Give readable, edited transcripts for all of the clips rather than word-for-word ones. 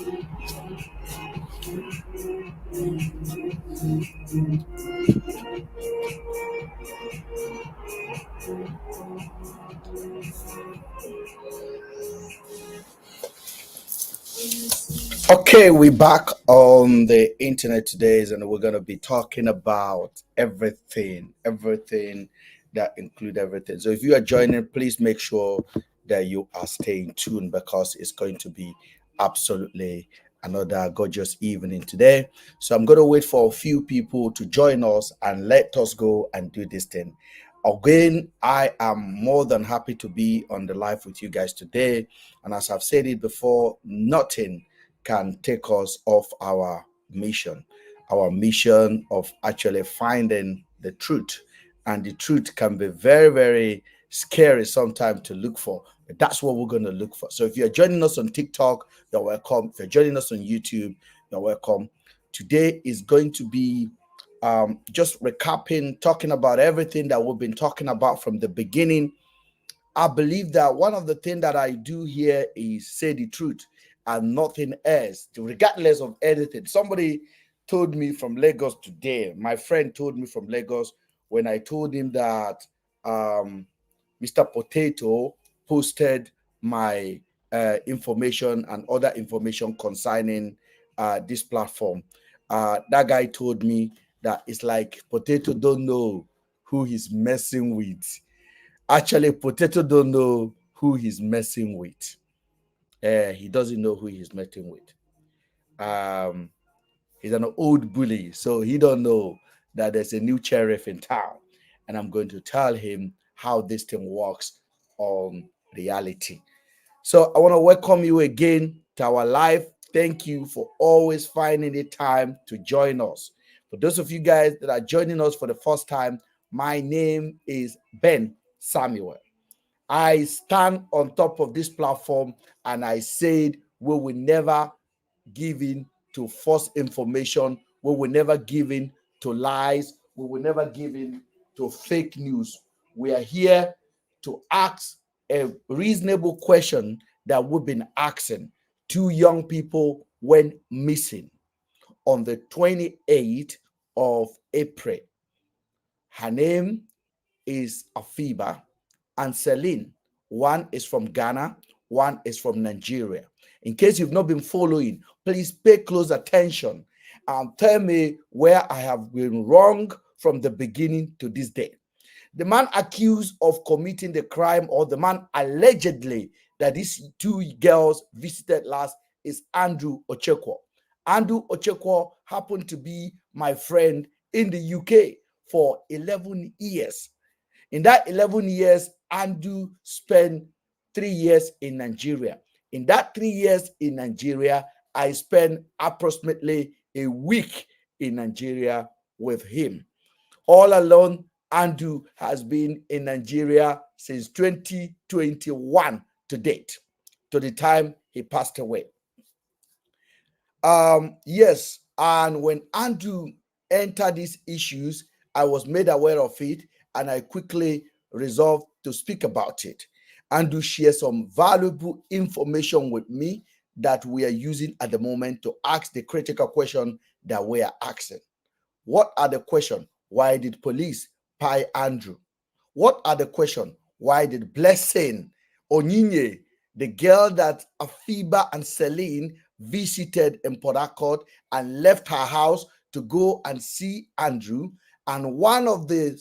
Okay, we're back on the internet today, and we're going to be talking about everything that include everything. So if you are joining, please make sure that you are staying tuned because it's going to be absolutely another gorgeous evening today. So I'm going to wait for a few people to join us and let us go and do this thing. Again, I am more than happy to be on the live with you guys today. And as I've said it before, nothing can take us off our mission of actually finding the truth. And the truth can be very, very scary sometimes to look for, but that's what we're going to look for. So if you're joining us on TikTok, you're welcome. If you're joining us on YouTube, you're welcome. Today is going to be just recapping, talking about everything that we've been talking about from the beginning. I believe that one of the things that I do here is say the truth and nothing else, regardless of anything. Somebody told me from Lagos today, my friend told me from Lagos when I told him that Mr. Potato posted my information and other information concerning this platform. That guy told me that it's like Potato don't know who he's messing with. Actually, Potato don't know who he's messing with. He doesn't know who he's messing with. He's an old bully, so he don't know that there's a new sheriff in town. And I'm going to tell him how this thing works on reality. So I want to welcome you again to our live. Thank you for always finding the time to join us. For those of you guys that are joining us for the first time, my name is Ben Samuel. I stand on top of this platform and I said we will never give in to false information. We will never give in to lies. We will never give in to fake news. We are here to ask a reasonable question that we've been asking. Two young people went missing on the 28th of April. Her name is Afiba and Celine. One is from Ghana, one is from Nigeria. In case you've not been following, please pay close attention and tell me where I have been wrong from the beginning to this day. The man accused of committing the crime, or the man allegedly that these two girls visited last, is Andrew Ochekwo. Andrew Ochekwo happened to be my friend in the UK for 11 years. In that 11 years, Andrew spent 3 years in Nigeria. In that 3 years in Nigeria, I spent approximately a week in Nigeria with him. All alone, Andrew has been in Nigeria since 2021 to date, to the time he passed away. Yes, and when Andrew entered these issues, I was made aware of it, and I quickly resolved to speak about it. Andrew shared some valuable information with me that we are using at the moment to ask the critical question that we are asking. What are the questions? Why did police pie Andrew? What are the questions? Why did Blessing Onyinye, the girl that Afiba and Celine visited in Port Harcourt and left her house to go and see Andrew, and one of the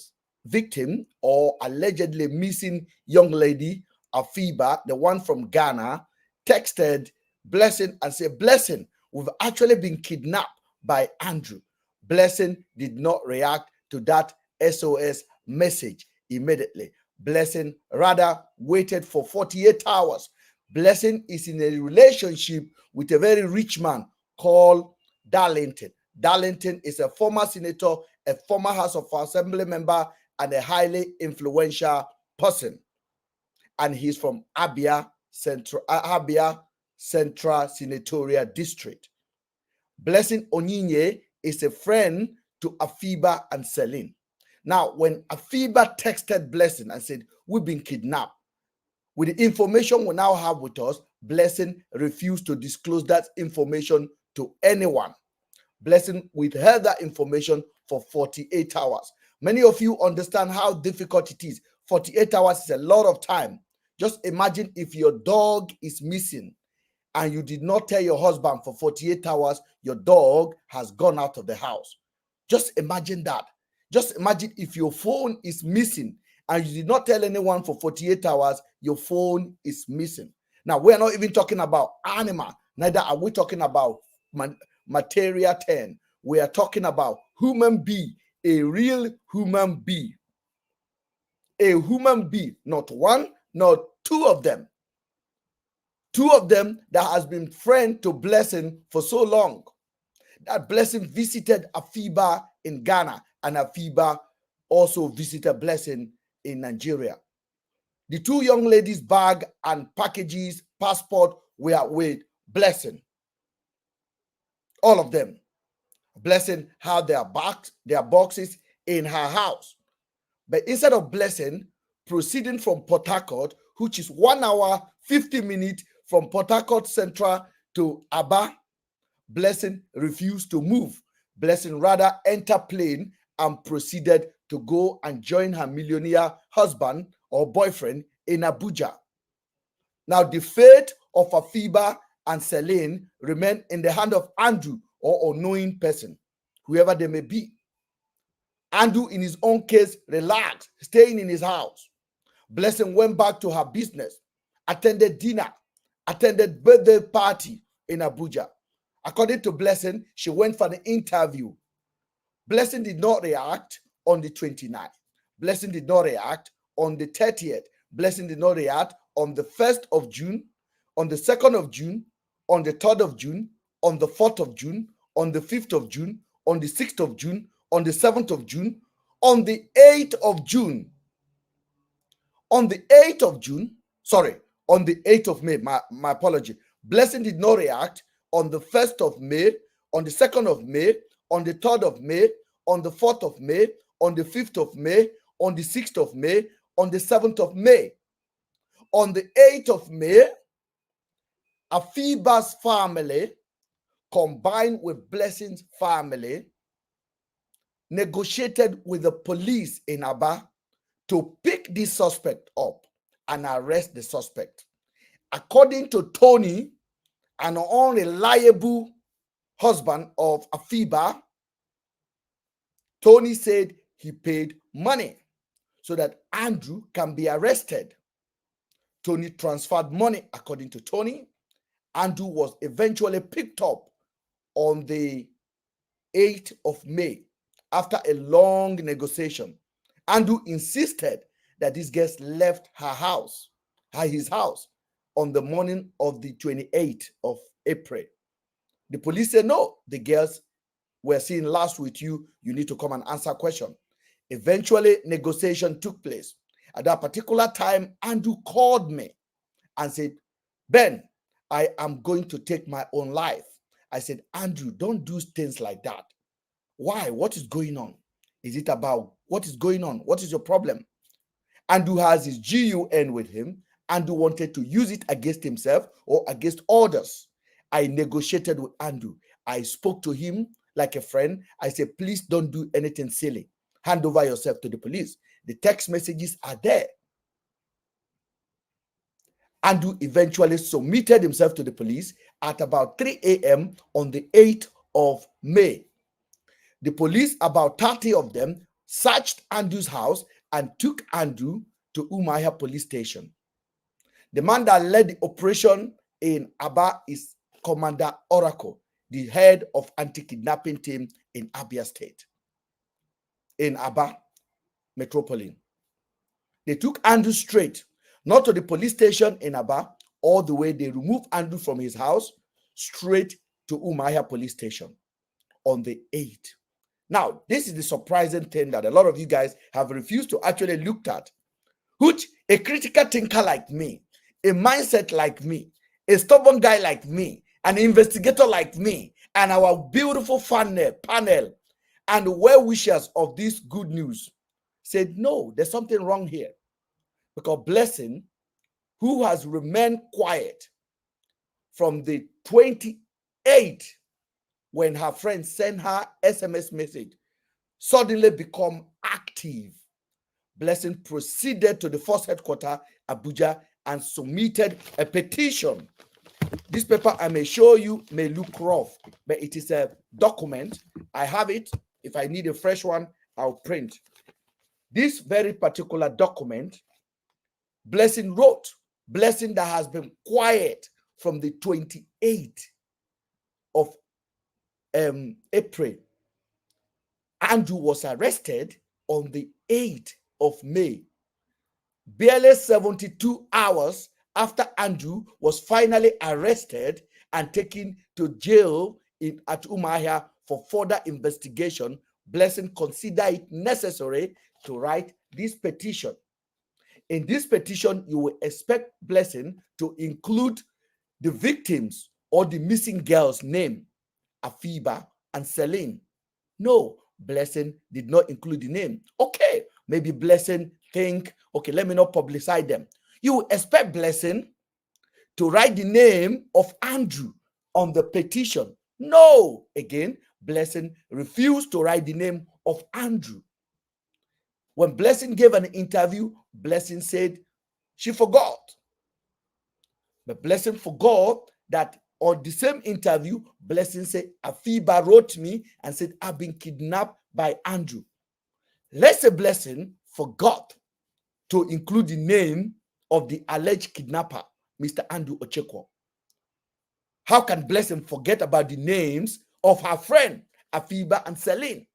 victim or allegedly missing young lady, Afiba, the one from Ghana, texted Blessing and said, Blessing, we've actually been kidnapped by Andrew. Blessing did not react to that SOS message immediately. Blessing rather waited for 48 hours. Blessing is in a relationship with a very rich man called Darlington. Darlington is a former senator, a former House of Assembly member, and a highly influential person. And he's from Abia Central Senatorial District. Blessing Onyinye is a friend to Afiba and Celine. Now, when Afiba texted Blessing and said, we've been kidnapped, with the information we now have with us, Blessing refused to disclose that information to anyone. Blessing withheld that information for 48 hours. Many of you understand how difficult it is. 48 hours is a lot of time. Just imagine if your dog is missing and you did not tell your husband for 48 hours, your dog has gone out of the house. Just imagine that. Just imagine if your phone is missing and you did not tell anyone for 48 hours, your phone is missing. Now, we are not even talking about animal, neither are we talking about material 10. We are talking about human being, a real human being. A human being, not one, not two of them. Two of them that has been friend to Blessing for so long. That Blessing visited Afiba in Ghana, and Afiba also visited Blessing in Nigeria. The two young ladies' bag and packages, passport were with Blessing. All of them. Blessing had their boxes in her house. But instead of Blessing proceeding from Port Harcourt, which is 1 hour, 50 minutes from Port Harcourt Central to Aba, Blessing refused to move. Blessing rather entered plane and proceeded to go and join her millionaire husband or boyfriend in Abuja. Now, the fate of Afiba and Celine remain in the hand of Andrew or unknowing person, whoever they may be. Andrew, in his own case, relaxed, staying in his house. Blessing went back to her business, attended dinner, attended birthday party in Abuja. According to Blessing, she went for the interview. Blessing did not react on the 29th. Blessing did not react on the 30th. Blessing did not react on the 1st of June, on the 2nd of June, on the 3rd of June, on the 4th of June, on the 5th of June, on the 6th of June, on the 7th of June, on the 8th of June. On the 8th of June, sorry, on the 8th of May, my apology. Blessing did not react on the 1st of May, on the 2nd of May, on the 3rd of May, on the 4th of May, on the 5th of May, on the 6th of May, on the 7th of May. On the 8th of May, Afiba's family, combined with Blessing's family, negotiated with the police in Aba to pick this suspect up and arrest the suspect. According to Tony, an unreliable husband of Afiba, Tony said he paid money so that Andrew can be arrested. Tony transferred money, according to Tony. Andrew was eventually picked up on the 8th of May after a long negotiation. Andrew insisted that these girls left his house, on the morning of the 28th of April. The police said, no, the girls were seen last with you. You need to come and answer question. Eventually, negotiation took place. At that particular time, Andrew called me and said, Ben, I am going to take my own life. I said, Andrew, don't do things like that. Why? What is going on? Is it about what is going on? What is your problem? Andrew has his GUN with him. Andrew wanted to use it against himself or against others. I negotiated with Andrew. I spoke to him like a friend. I said, please don't do anything silly. Hand over yourself to the police. The text messages are there. Andrew eventually submitted himself to the police at about 3 a.m. on the 8th of May. The police, about 30 of them, searched Andrew's house and took Andrew to Umuahia police station. The man that led the operation in Aba is Commander Oracle, the head of anti-kidnapping team in Abia State, in Aba Metropolitan. They took Andrew straight, not to the police station in Aba, all the way. They removed Andrew from his house straight to Umuahia police station on the 8th. Now, this is the surprising thing that a lot of you guys have refused to actually look at, which a critical thinker like me, a mindset like me, a stubborn guy like me, an investigator like me, and our beautiful panel and well-wishers of this good news said, no, there's something wrong here. Because Blessing, who has remained quiet, from the 28th, when her friend sent her SMS message, suddenly become active. Blessing proceeded to the force headquarters, Abuja, and submitted a petition. This paper I may show you may look rough, but it is a document. I have it. If I need a fresh one, I'll print. This very particular document, Blessing wrote, Blessing that has been quiet from the 28th of April. Andrew was arrested on the 8th of May. Barely 72 hours after Andrew was finally arrested and taken to jail at Umuahia for further investigation, Blessing considered it necessary to write this petition. In this petition, you will expect Blessing to include the victims or the missing girls' name, Afiba and Celine. No, Blessing did not include the name. Okay, maybe Blessing think, okay, let me not publicize them. You will expect Blessing to write the name of Andrew on the petition. No, again, Blessing refused to write the name of Andrew. When Blessing gave an interview, Blessing said she forgot. But Blessing forgot that on the same interview, Blessing said, Afiba wrote me and said, I've been kidnapped by Andrew. Let's say Blessing forgot to include the name of the alleged kidnapper, Mr. Andrew Ochekwo. How can Blessing forget about the names of her friend, Afiba and Celine?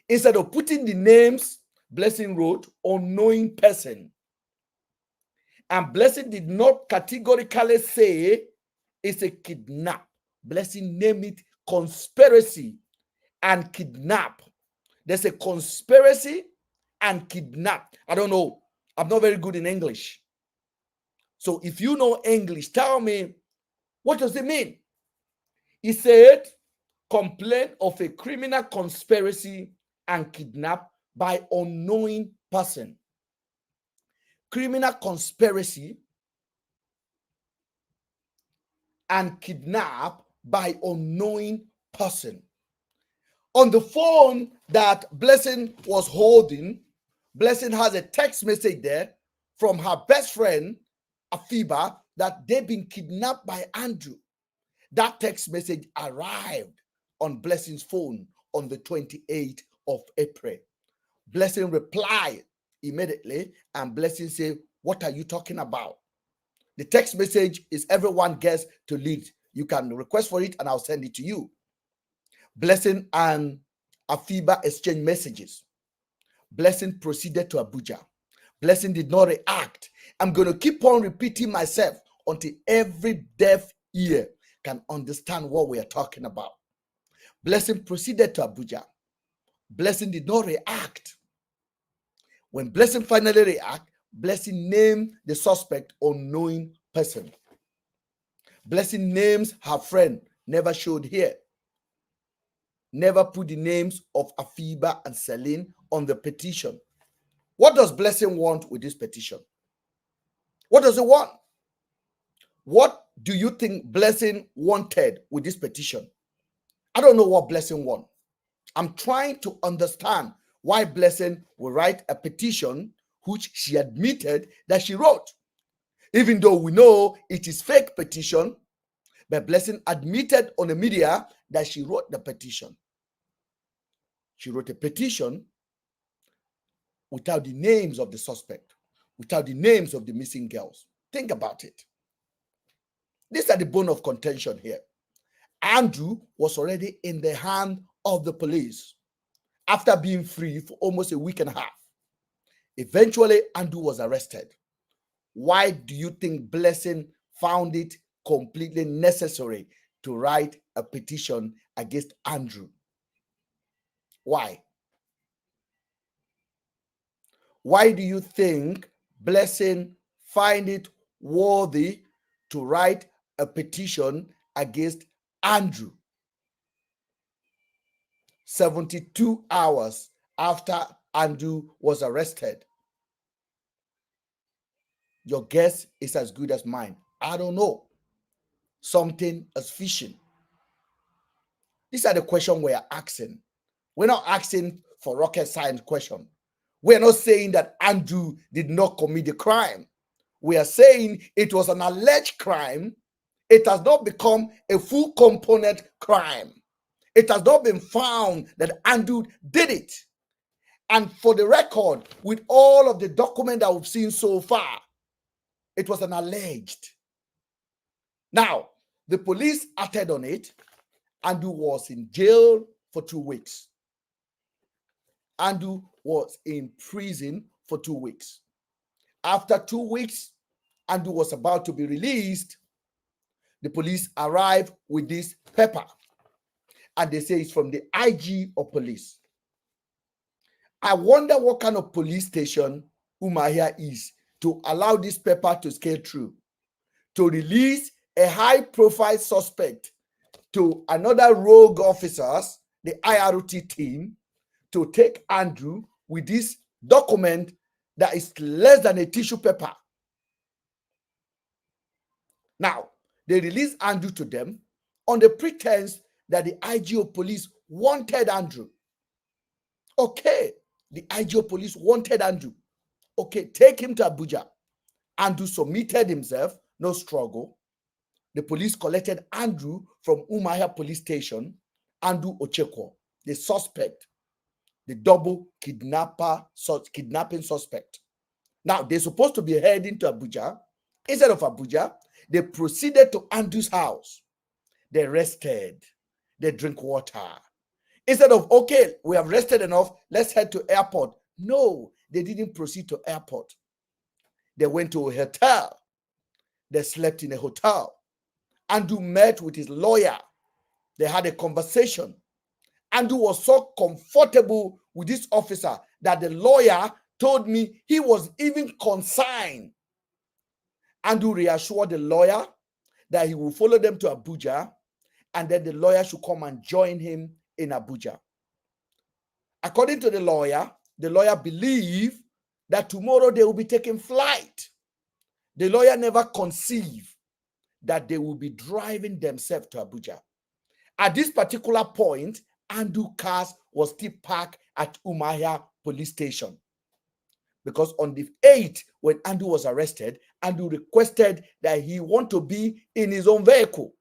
Instead of putting the names, Blessing wrote, unknowing person. And Blessing did not categorically say it's a kidnap. Blessing named it conspiracy and kidnap. There's a conspiracy and kidnap. I don't know. I'm not very good in English. So if you know English, tell me, what does it mean? He said, complaint of a criminal conspiracy and kidnap by unknowing person. Criminal conspiracy and kidnap by unknowing person. On the phone that Blessing was holding, Blessing has a text message there from her best friend, Afiba, that they've been kidnapped by Andrew. That text message arrived on Blessing's phone on the 28th of April. Blessing replied immediately, and Blessing said, what are you talking about? The text message is everyone gets to lead. You can request for it and I'll send it to you. Blessing and Afiba exchanged messages. Blessing proceeded to Abuja. Blessing did not react. I'm going to keep on repeating myself until every deaf ear can understand what we are talking about. Blessing proceeded to Abuja. Blessing did not react. When Blessing finally reacted, Blessing named the suspect unknowing person. Blessing names her friend, never showed here. Never put the names of Afiba and Celine on the petition. What does Blessing want with this petition? What does it want? What do you think Blessing wanted with this petition? I don't know what Blessing wants. I'm trying to understand why Blessing will write a petition which she admitted that she wrote. Even though we know it is fake petition, but Blessing admitted on the media that she wrote the petition. She wrote a petition without the names of the suspect, without the names of the missing girls. Think about it. These are the bone of contention here. Andrew was already in the hand of the police after being free for almost a week and a half. Eventually, Andrew was arrested. Why do you think Blessing found it completely necessary to write a petition against Andrew? Why? Why do you think Blessing find it worthy to write a petition against Andrew 72 hours after Andrew was arrested? Your guess is as good as mine. I don't know. something is fishing? These are the questions we are asking. We're not asking for rocket science question. We're not saying that Andrew did not commit the crime. We are saying it was an alleged crime. It has not become a full component crime. It has not been found that Andrew did it. And for the record, with all of the documents that we've seen so far, it was an alleged. Now, the police acted on it. Andrew was in jail for 2 weeks. Andrew was in prison for 2 weeks. After 2 weeks, Andrew was about to be released. The police arrived with this paper, and they say it's from the IG of police. I wonder what kind of police station Umuahia is to allow this paper to scale through, to release a high-profile suspect to another rogue officers, the IRT team, to take Andrew with this document that is less than a tissue paper. Now, they released Andrew to them on the pretense that the IGO police wanted Andrew. Okay, the IGO police wanted Andrew. Okay, take him to Abuja. Andrew submitted himself, no struggle. The police collected Andrew from Umuahia police station, Andrew Ochekwo, the suspect, the double kidnapping suspect. Now, they're supposed to be heading to Abuja. Instead of Abuja, they proceeded to Andrew's house. They rested. They drink water. Instead of, okay, we have rested enough, let's head to airport. No, they didn't proceed to airport. They went to a hotel. They slept in a hotel. Andrew met with his lawyer. They had a conversation. Andrew was so comfortable with this officer that the lawyer told me he was even consigned. Andrew reassured the lawyer that he will follow them to Abuja, and then the lawyer should come and join him in Abuja. According to the lawyer believed that tomorrow they will be taking flight. The lawyer never conceived that they will be driving themselves to Abuja. At this particular point, Andrew cars was still parked at Umuahia police station. Because on the 8th, when Andrew was arrested, Andrew requested that he want to be in his own vehicle.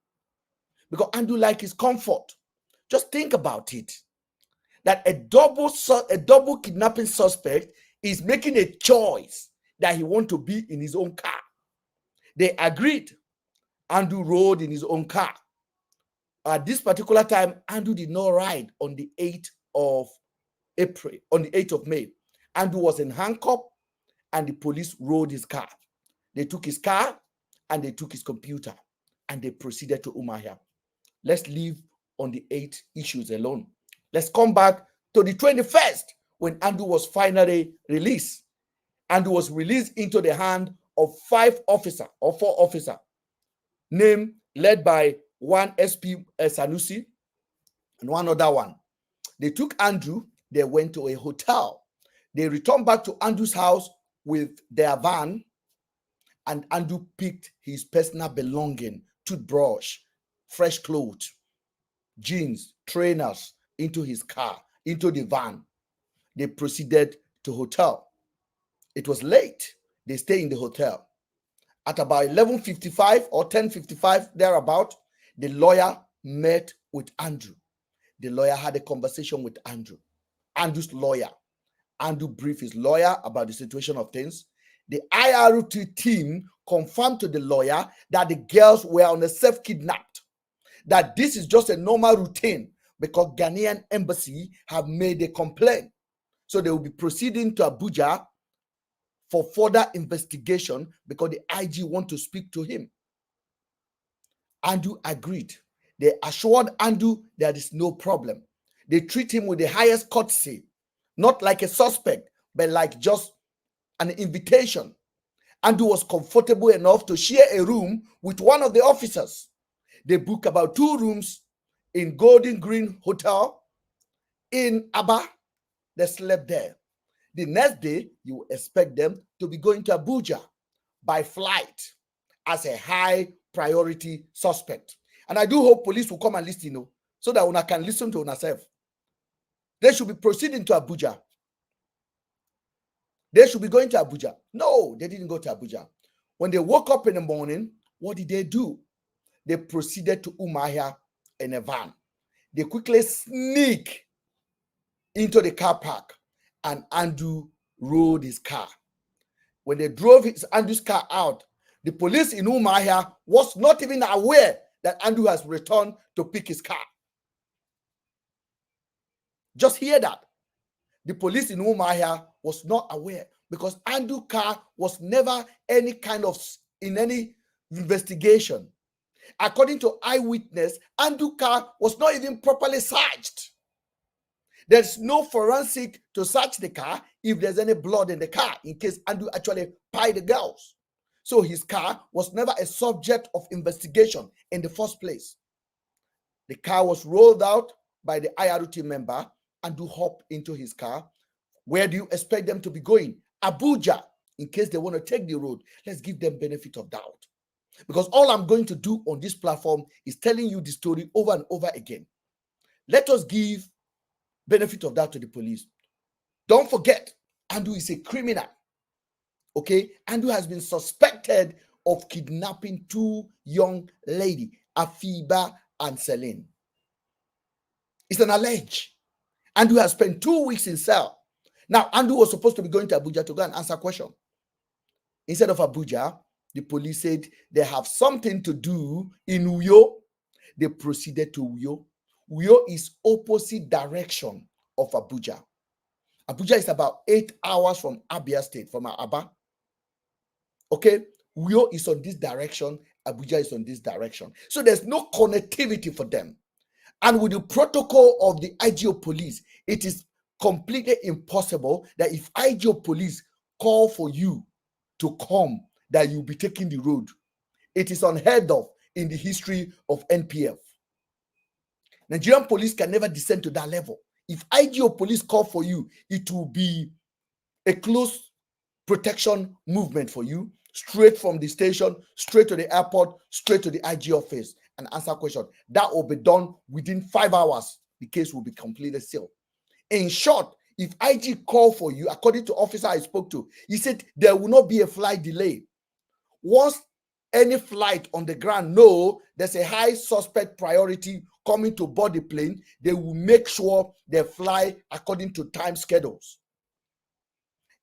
Because Andrew likes his comfort. Just think about it. That a double kidnapping suspect is making a choice that he want to be in his own car. They agreed. Andrew rode in his own car. At this particular time, Andrew did not ride on the 8th of April, on the 8th of May. Andrew was in handcuff, and the police rode his car. They took his car, and they took his computer, and they proceeded to Umuahia. Let's leave on the 8 issues alone. Let's come back to the 21st, when Andrew was finally released. Andrew was released into the hand of 4 officers, led by one SP Sanusi and one other one. They took Andrew, they went to a hotel. They returned back to Andrew's house with their van, and Andrew picked his personal belonging, toothbrush, fresh clothes, jeans, trainers into his car, into the van. They proceeded to hotel. It was late. They stayed in the hotel. At about 11:55 or 10:55, thereabout, the lawyer met with Andrew. The lawyer had a conversation with Andrew. Andrew's lawyer. Andrew briefed his lawyer about the situation of things. The IRT team confirmed to the lawyer that the girls were on a self-kidnapped, that this is just a normal routine because Ghanaian embassy have made a complaint. So they will be proceeding to Abuja for further investigation because the IG want to speak to him. Andrew agreed. They assured Andrew there is no problem. They treat him with the highest courtesy, not like a suspect, but like just an invitation. Andrew was comfortable enough to share a room with one of the officers. They booked about 2 rooms in Golden Green Hotel in Aba. They slept there. The next day, you expect them to be going to Abuja by flight as a high priority suspect. And I do hope police will come and listen, so that una can listen to yourself. They should be proceeding to Abuja. They should be going to Abuja. No, they didn't go to Abuja. When they woke up in the morning, what did they do? They proceeded to Umuahia in a van. They quickly sneak into the car park, and Andrew rode his car. When they drove Andrew's car out, the police in Umuahia was not even aware that Andrew has returned to pick his car. Just hear that. The police in Umuahia was not aware, because Andrew's car was never in any investigation. According to eyewitness, Andrew's car was not even properly searched. There's no forensic to search the car if there's any blood in the car, in case Andrew actually pied the girls. So his car was never a subject of investigation in the first place. The car was rolled out by the IRT member. Andrew hopped into his car. Where do you expect them to be going? Abuja, in case they want to take the road. Let's give them benefit of doubt. Because all I'm going to do on this platform is telling you the story over and over again. Let us give benefit of doubt to the police. Don't forget, Andrew is a criminal. Okay? Andrew has been suspected of kidnapping two young ladies, Afiba and Celine. It's an allege. Andrew has spent 2 weeks in cell. Now, Andrew was supposed to be going to Abuja to go and answer a question. Instead of Abuja, the police said they have something to do in Uyo. They proceeded to Uyo. Uyo is opposite direction of Abuja. Abuja is about 8 hours from Abia State, from Aba. Okay? Uyo is on this direction. Abuja is on this direction. So there's no connectivity for them. And with the protocol of the IGO police, it is completely impossible that if IGO police call for you to come, that you'll be taking the road. It is unheard of in the history of NPF. Nigerian police can never descend to that level. If IGO police call for you, it will be a close protection movement for you, straight from the station, straight to the airport, straight to the IG office, and answer question. That will be done within 5 hours. The case will be completely sealed. In short, if IG call for you, according to officer I spoke to, he said there will not be a flight delay. Once any flight on the ground know there's a high suspect priority coming to board the plane, they will make sure they fly according to time schedules.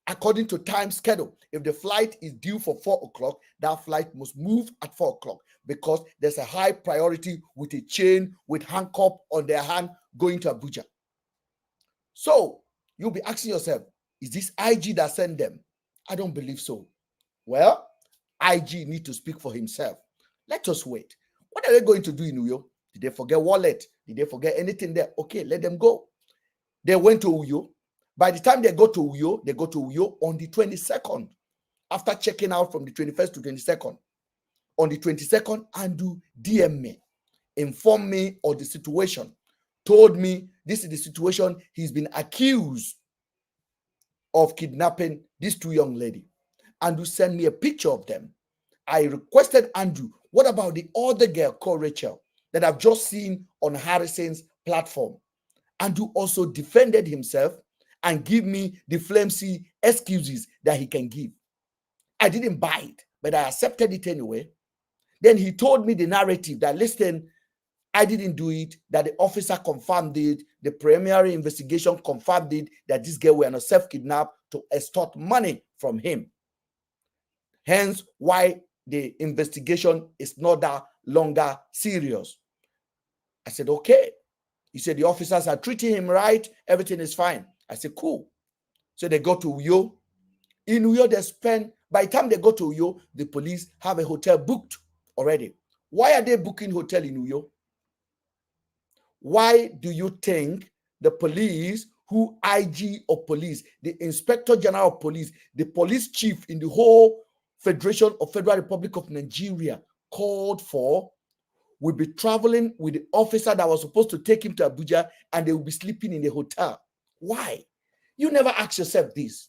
According to time schedule, if the flight is due for 4 o'clock, that flight must move at 4 o'clock, because there's a high priority with a chain, with handcuff on their hand going to Abuja. So you'll be asking yourself, is this IG that sent them? I don't believe so. Well, IG need to speak for himself. Let us wait. What are they going to do in Uyo? Did they forget wallet? Did they forget anything there? Okay, let them go. They went to Uyo. By the time they go to Uyo on the 22nd, after checking out from the 21st to 22nd. On the 22nd, Andrew DM me, informed me of the situation, told me this is the situation. He's been accused of kidnapping these two young ladies. Andrew sent me a picture of them. I requested Andrew, what about the other girl called Rachel that I've just seen on Harrison's platform? Andrew also defended himself and give me the flimsy excuses that he can give. I didn't buy it, but I accepted it anyway. Then he told me the narrative that, listen, I didn't do it, that the officer confirmed it, the preliminary investigation confirmed it, that this girl were not self-kidnapped to extort money from him. Hence, why the investigation is not that longer serious. I said, okay. He said, the officers are treating him right, everything is fine. I said, cool. So they go to Uyo. In Uyo, they spend, by the time they go to Uyo, the police have a hotel booked already. Why are they booking hotel in Uyo? Why do you think the police, who IG of police, the Inspector General of Police, the police chief in the whole Federation of Federal Republic of Nigeria called for, will be traveling with the officer that was supposed to take him to Abuja, and they will be sleeping in the hotel? Why? You never ask yourself this.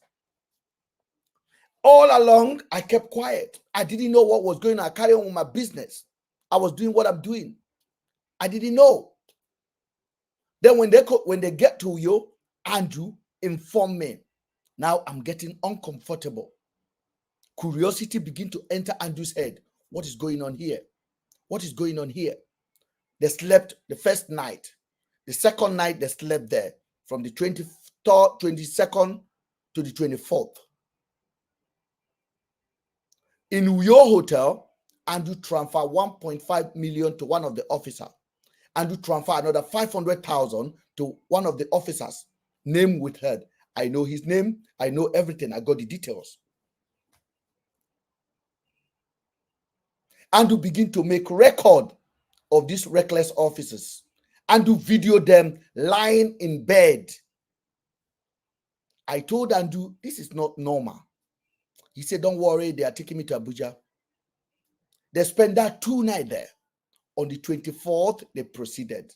All along, I kept quiet. I didn't know what was going on. I carried on with my business. I was doing what I'm doing. I didn't know. Then when they get to you, Andrew informed me. Now I'm getting uncomfortable. Curiosity begin to enter Andrew's head. What is going on here? What is going on here? They slept the first night. The second night they slept there from the 23rd, 22nd to the 24th. In Uyo Hotel, Andrew transferred 1.5 million to one of the officers. Andrew transferred another 500,000 to one of the officers. Name withheld. I know his name. I know everything. I got the details. Andrew begin to make record of these reckless officers. Andrew video them lying in bed. I told Andrew, this is not normal. He said, don't worry, they are taking me to Abuja. They spent that 2 nights there. On the 24th, they proceeded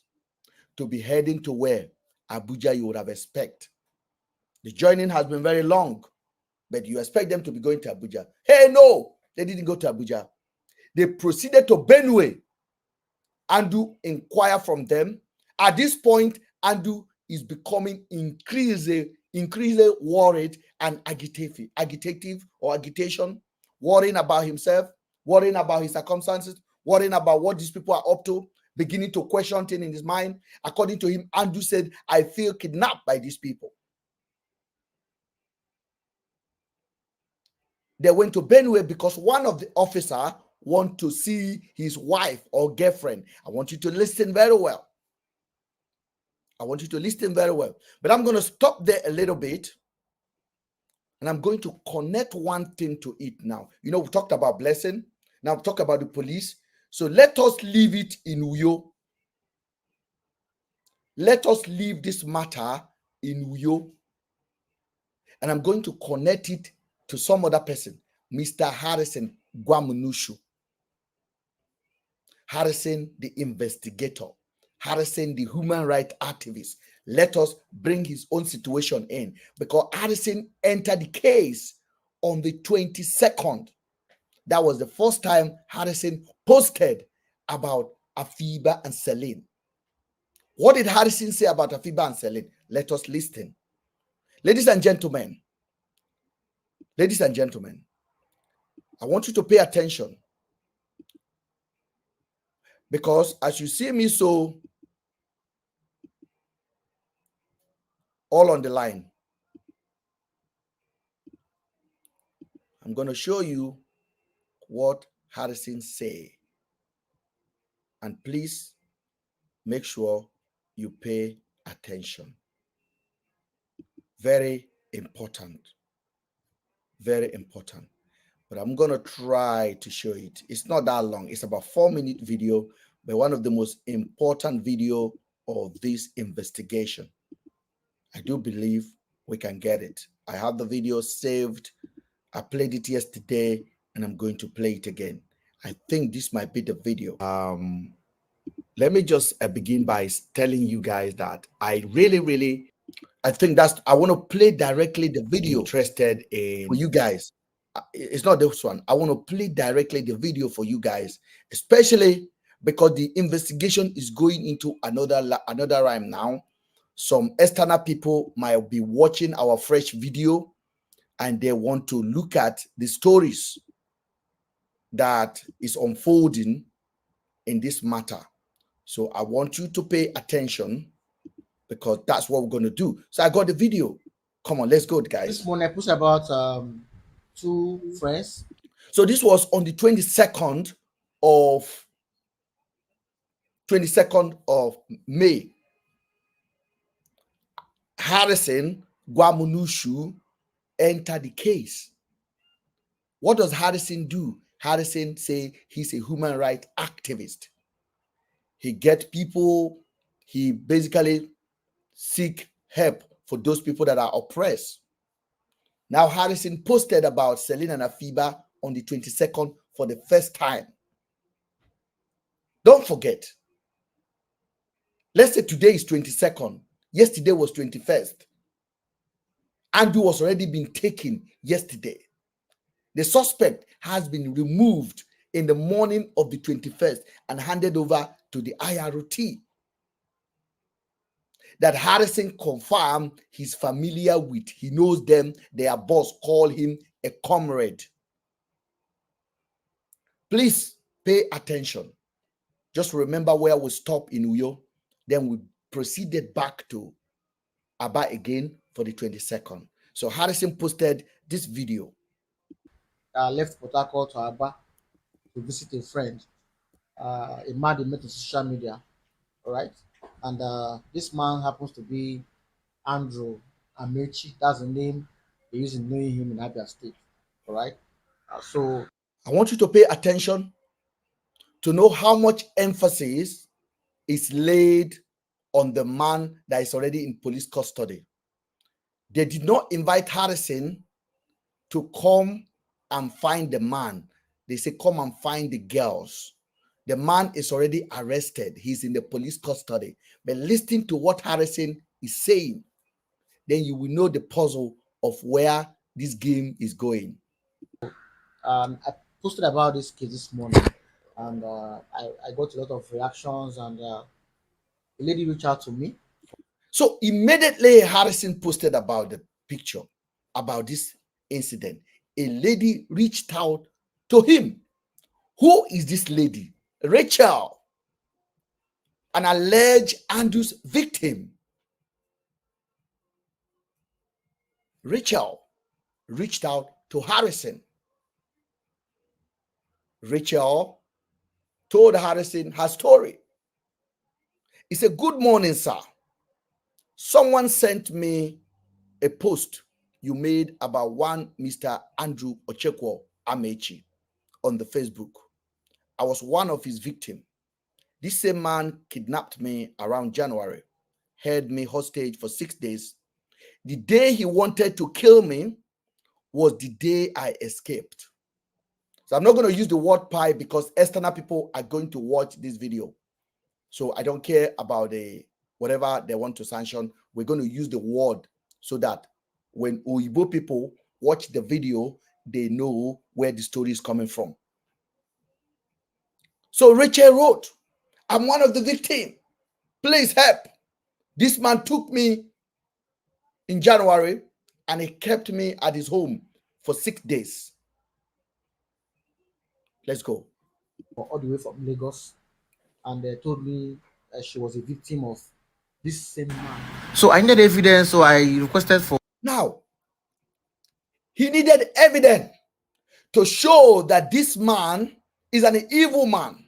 to be heading to where? Abuja, you would have expected. The joining has been very long, but you expect them to be going to Abuja. Hey, no, they didn't go to Abuja. They proceeded to Benue. Andrew inquired from them. At this point, Andrew is becoming increasingly worried and agitative or agitation, worrying about himself, worrying about his circumstances, worrying about what these people are up to, beginning to question things in his mind. According to him, Andrew said, I feel kidnapped by these people. They went to Benue because one of the officers want to see his wife or girlfriend. I want you to listen very well. I want you to listen very well. But I'm going to stop there a little bit. And I'm going to connect one thing to it now. You know, we talked about blessing. Now we talk about the police. So let us leave it in Uyo. Let us leave this matter in Uyo. And I'm going to connect it to some other person, Mr. Harrison Gwamunushu. Harrison, the investigator. Harrison, the human rights activist. Let us bring his own situation in, because Harrison entered the case on the 22nd. That was the first time Harrison posted about Afiba and Celine. What did Harrison say about Afiba and Celine? Let us listen. Ladies and gentlemen, I want you to pay attention, because as you see me so all on the line, I'm going to show you what Harrison say. And please make sure you pay attention. Very important. Very important. But I'm going to try to show it. It's not that long. It's about 4-minute video, but one of the most important video of this investigation. I do believe we can get it. I have the video saved. I played it yesterday, and I'm going to play it again. I think this might be the video. Let me just begin by telling you guys that I really, I think I want to play directly the video interested in for you guys. It's not this one. I want to play directly the video for you guys, especially because the investigation is going into another rhyme now. Some external people might be watching our fresh video, and they want to look at the stories that is unfolding in this matter. So I want you to pay attention, because that's what we're going to do. So I got the video. Come on, let's go, guys. This morning I post about 2 friends. So this was on the 22nd of May. Harrison Gwamunushu entered the case. What does Harrison do? Harrison say he's a human rights activist. He get people, he basically seek help for those people that are oppressed. Now Harrison posted about Celine and Afiba on the 22nd for the first time. Don't forget. Let's say today is 22nd. Yesterday was 21st. Andrew was already been taken yesterday. The suspect has been removed in the morning of the 21st and handed over to the IROT. That Harrison confirmed he's familiar with. He knows them. Their boss called him a comrade. Please pay attention. Just remember where we stopped in Uyo. Then we proceeded back to Aba again for the 22nd. So Harrison posted this video. Left Port Harcourt to Aba to visit a friend, a man they met on social media, all right? And this man happens to be Andrew Amechi. That's the name they use in knowing him in Abia State, all right? So I want you to pay attention to know how much emphasis is laid on the man that is already in police custody. They did not invite Harrison to come and find the man. They say, come and find the girls. The man is already arrested. He's in the police custody. But listen to what Harrison is saying. Then you will know the puzzle of where this game is going. I posted about this case this morning, and I got a lot of reactions, and a lady reached out to me. So immediately Harrison posted about the picture, about this incident. A lady reached out to him. Who is this lady? Rachel, an alleged Andrews victim. Rachel reached out to Harrison. Rachel told Harrison her story. He said, good morning, sir. Someone sent me a post you made about one Mr. Andrew Ochekwo Amechi on the Facebook. I was one of his victims. This same man kidnapped me around January, held me hostage for 6 days. The day he wanted to kill me was the day I escaped. So I'm not going to use the word pie because external people are going to watch this video. So I don't care about the whatever they want to sanction. We're going to use the word so that when Oyibo people watch the video, they know where the story is coming from. So Rachel wrote, I'm one of the victims. Please help. This man took me in January and he kept me at his home for 6 days. Let's go. All the way from Lagos, and they told me she was a victim of this same man. So I needed evidence, so I requested for. Now, he needed evidence to show that this man is an evil man.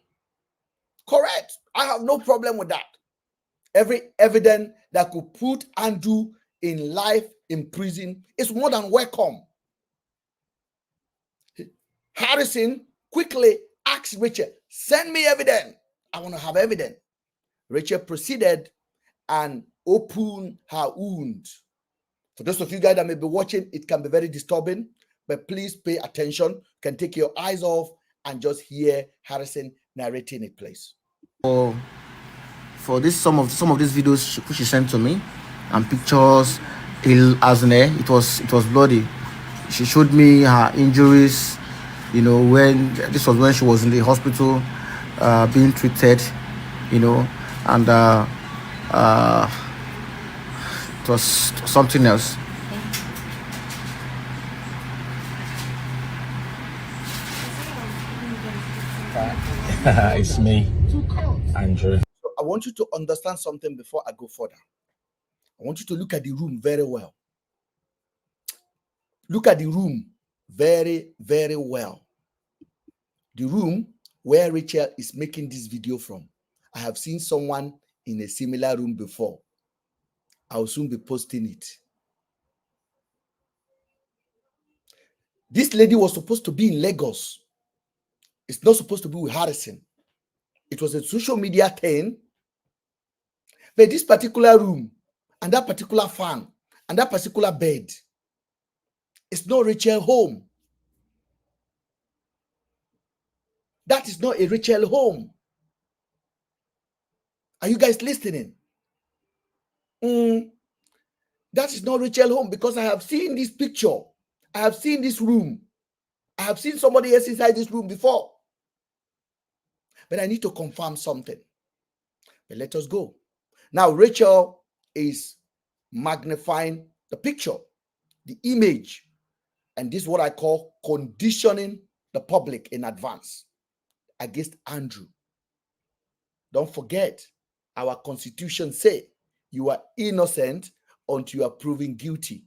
Correct. I have no problem with that. Every evidence that could put Andrew in life in prison is more than welcome. Harrison quickly asked Rachel, send me evidence. I want to have evidence. Rachel proceeded and opened her wound. For those of you guys that may be watching, it can be very disturbing, but please pay attention. You can take your eyes off and just hear Harrison narrating it, please. For this some of these videos which she sent to me and pictures, it was bloody. She showed me her injuries, when this was when she was in the hospital being treated, and it was something else. It's me, Andrew. So I want you to understand something before I go further. I want you to look at the room very well. Look at the room very, very well. The room where Rachel is making this video from. I have seen someone in a similar room before. I will soon be posting it. This lady was supposed to be in Lagos. It's not supposed to be with Harrison. It was a social media thing. But this particular room and that particular fan and that particular bed, it's not Rachel home. That is not a Rachel home. Are you guys listening? That is not Rachel home because I have seen this picture. I have seen this room. I have seen somebody else inside this room before, but I need to confirm something. But let us go. Now, Rachel is magnifying the picture, the image, and this is what I call conditioning the public in advance against Andrew. Don't forget, our constitution says you are innocent until you are proven guilty.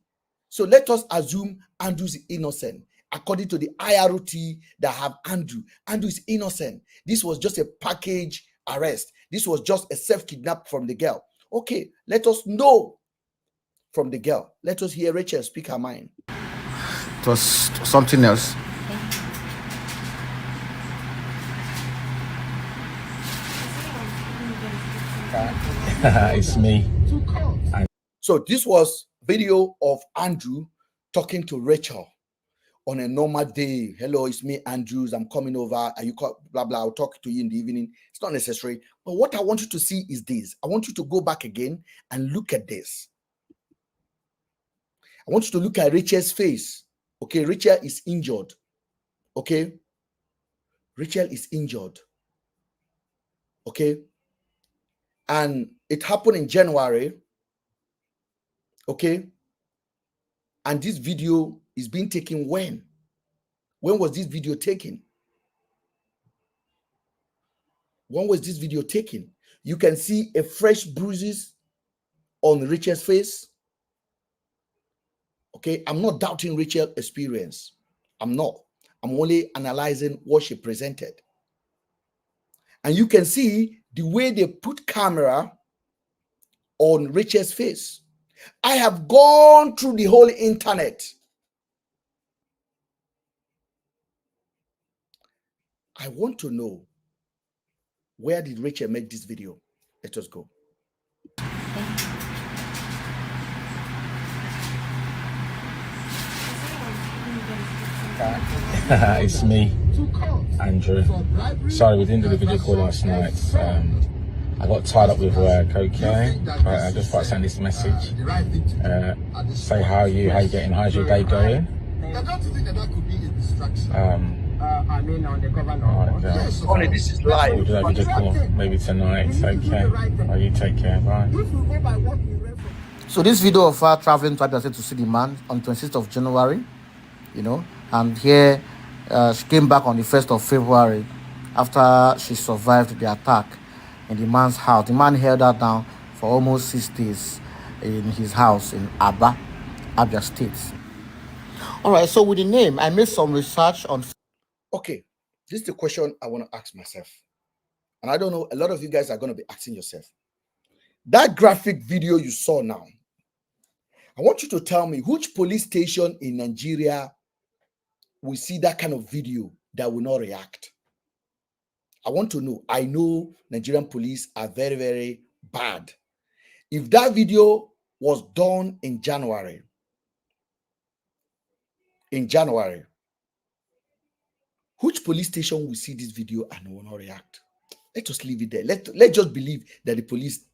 So let us assume Andrew is innocent. According to the IROT that have Andrew is innocent. This was just a package arrest. This was just a self-kidnap from the girl. Okay, let us know from the girl. Let us hear Rachel speak her mind. It was something else. It's me. So this was video of Andrew talking to Rachel on a normal day. Hello, it's me, Andrews. I'm coming over. Are you blah blah? I'll talk to you in the evening. It's not necessary. But what I want you to see is this. I want you to go back again and look at this. I want you to look at Rachel's face. Okay, Rachel is injured. Okay, Rachel is injured. Okay, and it happened in January. Okay, and this video is being taken when? When was this video taken? When was this video taken? You can see a fresh bruises on Rachel's face. Okay, I'm not doubting Rachel's experience. I'm not. I'm only analyzing what she presented. And you can see the way they put camera on Rachel's face. I have gone through the whole internet. I want to know, where did Rachel make this video? Let us go. It's me, Andrew. Sorry, we didn't do the video call last night. I got tied up with cocaine. I just thought I'd send this message. Say how you getting? How's your day going? Only this is live. We'll do that video call maybe tonight. Okay. Well, you take care. Bye. So this video of her traveling to Abia to see the man on 26th of January, you know, and here she came back on the 1st of February after she survived the attack in the man's house. The man held her down for almost 6 days in his house in Abia State. All right, so with the name, I made some research on. Okay, this is the question I want to ask myself. And I don't know, a lot of you guys are going to be asking yourself. That graphic video you saw now, I want you to tell me which police station in Nigeria will see that kind of video that will not react. I want to know. I know Nigerian police are very, very bad. If that video was done in January, which police station will see this video and will not react? Let us leave it there. Let's just believe that the police,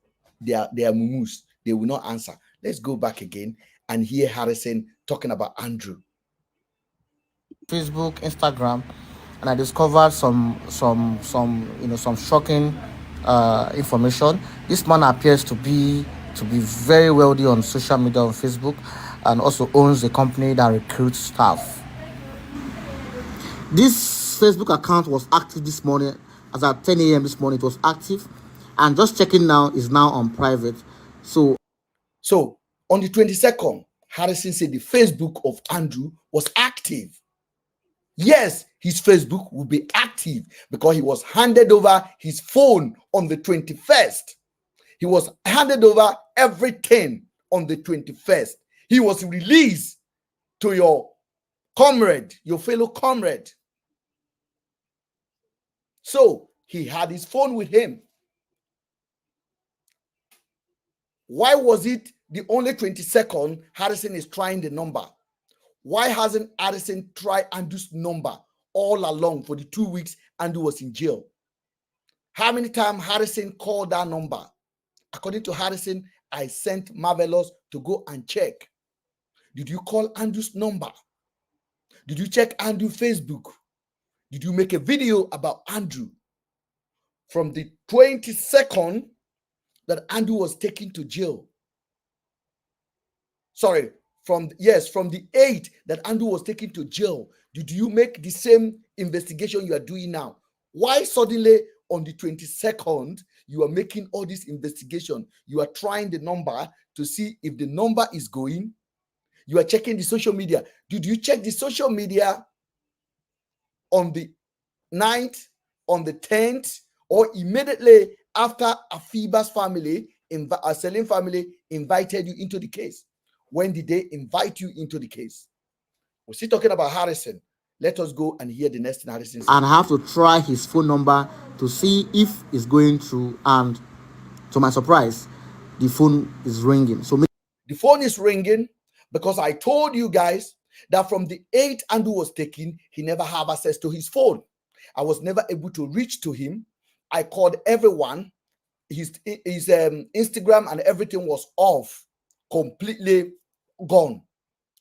they are mumus. They will not answer. Let's go back again and hear Harrison talking about Andrew. Facebook, Instagram, and I discovered some shocking information. This man appears to be very wealthy on social media, on Facebook, and also owns a company that recruits staff. This Facebook account was active this morning, as at 10 a.m. this morning. It was active, and just checking now is now on private. So on the 22nd, Harrison said the Facebook of Andrew was active. Yes, his Facebook will be active because he was handed over his phone on the 21st. He was handed over everything on the 21st. He was released to your comrade, your fellow comrade. So he had his phone with him. Why was it the only 22nd Harrison is trying the number? Why hasn't Harrison tried Andrew's number all along for the 2 weeks Andrew was in jail? How many times Harrison called that number? According to Harrison, I sent Marvelous to go and check. Did you call Andrew's number? Did you check Andrew Facebook? Did you make a video about Andrew? From the 22nd that Andrew was taken to jail. Sorry, from the 8th that Andrew was taken to jail. Did you make the same investigation you are doing now? Why suddenly on the 22nd you are making all this investigation? You are trying the number to see if the number is going. You are checking the social media. Did you check the social media on the 9th, on the 10th, or immediately after Afiba's family, Selim family invited you into the case? When did they invite you into the case? We're still talking about Harrison. Let us go and hear the next thing Harrison said. And I have to try his phone number to see if it's going through. And to my surprise, the phone is ringing. So the phone is ringing because I told you guys that from the 8th Andrew was taken, he never had access to his phone. I was never able to reach to him. I called everyone. His Instagram and everything was off, completely gone.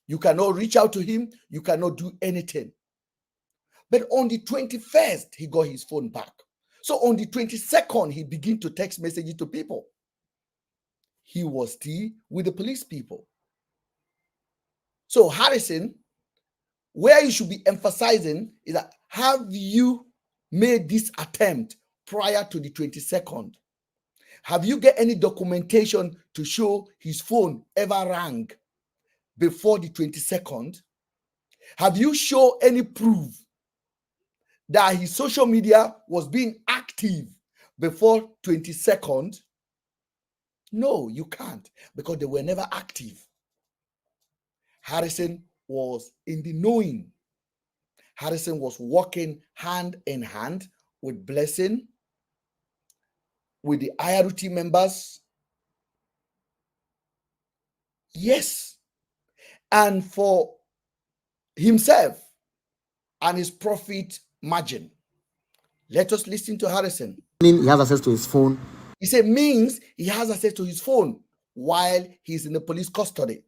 You cannot reach out to him. You cannot do anything. But on the 21st, he got his phone back. So on the 22nd, he began to text messages to people. He was still with the police people. So Harrison, where you should be emphasizing is that, have you made this attempt prior to the 22nd? Have you get any documentation to show his phone ever rang before the 22nd? Have you shown any proof that his social media was being active before 22nd? No, you can't, because they were never active. Harrison was in the knowing. Harrison was working hand in hand with Blessing, with the IRT members. Yes. And for himself and his profit margin. Let us listen to Harrison. he has access to his phone. He said means he has access to his phone while he's in the police custody.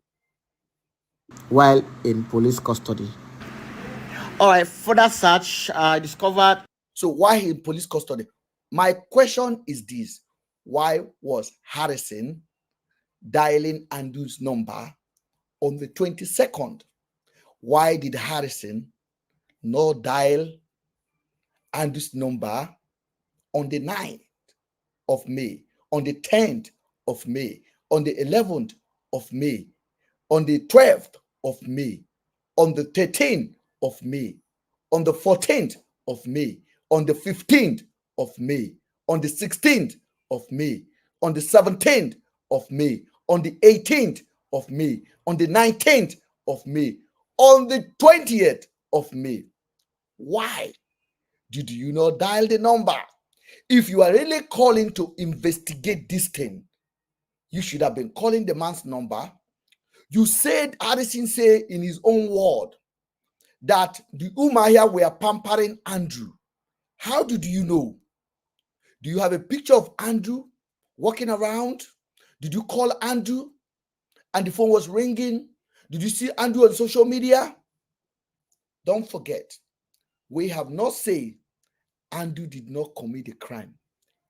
While in police custody. All right, further search, I discovered. So why he in police custody? My question is this: why was Harrison dialing Andrew's number on the 22nd? Why did Harrison not dial Andrew's number on the 9th of May, on the 10th of May, on the 11th of May, on the 12th of May, on the 13th of May, on the 14th of May, on the 15th of May, on the 16th of May, on the 17th of May, on the 18th of May, on the 19th of May, on the 20th of May? Why did you not dial the number? If you are really calling to investigate this thing, you should have been calling the man's number. You said, Harrison said in his own word, that the Umayyad were pampering Andrew. How did you know? Do you have a picture of Andrew walking around? Did you call Andrew and the phone was ringing? Did you see Andrew on social media? Don't forget, we have not said Andrew did not commit a crime.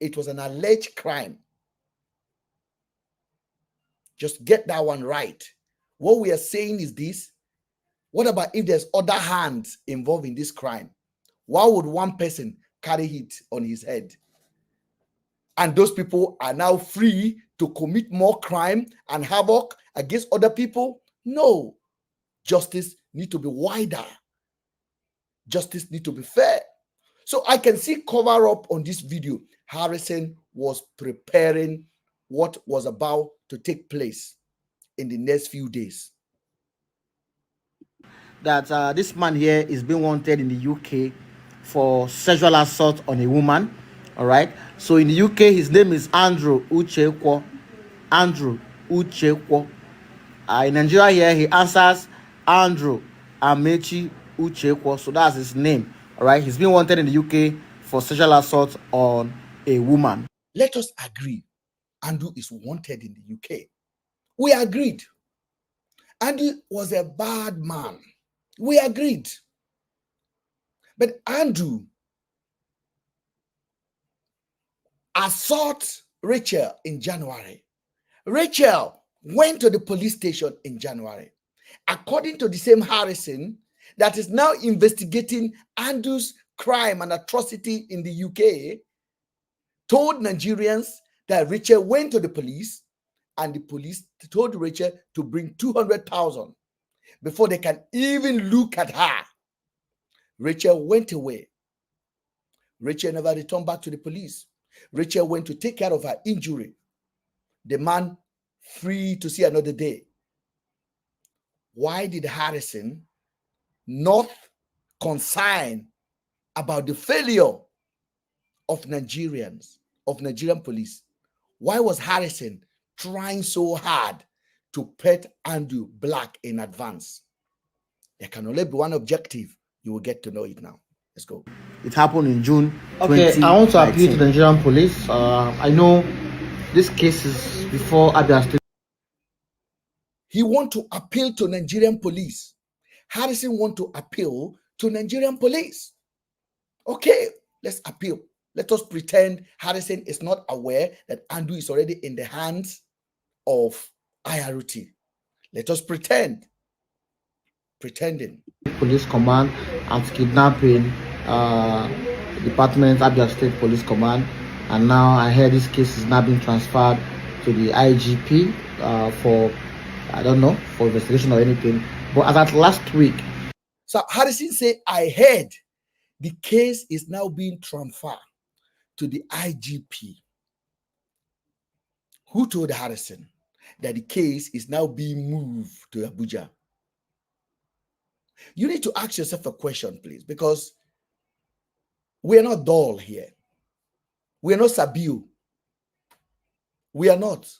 It was an alleged crime. Just get that one right. What we are saying is this: what about if there's other hands involved in this crime? Why would one person carry it on his head? And those people are now free to commit more crime and havoc against other people? No. Justice needs to be wider. Justice needs to be fair. So I can see cover up on this video. Harrison was preparing what was about to take place in the next few days. That this man here is being wanted in the UK for sexual assault on a woman. All right. So in the UK, his name is Andrew Uchekwo. Andrew Uchekwo. In Nigeria here, he answers Andrew Amechi Uchekwo. So that's his name. All right. He's been wanted in the UK for sexual assault on a woman. Let us agree. Andrew is wanted in the UK. We agreed. Andrew was a bad man. We agreed. But Andrew assaulted Rachel in January. Rachel went to the police station in January. According to the same Harrison that is now investigating Andrew's crime and atrocity in the UK, told Nigerians that Rachel went to the police and the police told Rachel to bring 200,000 before they can even look at her. Rachel went away. Rachel never returned back to the police. Rachel went to take care of her injury. The man free to see another day. Why did Harrison not concern about the failure of Nigerians, of Nigerian police? Why was Harrison trying so hard to pet Andrew Black in advance? There can only be one objective. You will get to know it now. Let's go. It happened in June. Okay, I want to appeal to the Nigerian police. I know this case is before Abia State. He want to appeal to Nigerian police. Harrison want to appeal to Nigerian police. Okay, let's appeal. Let us pretend Harrison is not aware that Andrew is already in the hands of IRT. Let us pretend. Pretending. Police Command Anti-Kidnapping Department, Abia State Police Command, and now I hear this case is now being transferred to the IGP for, I don't know, for investigation or anything. But as at last week, so Harrison said, I heard the case is now being transferred to the IGP. Who told Harrison that the case is now being moved to Abuja? You need to ask yourself a question, please, because we are not dull here. We are not Sabio. We are not.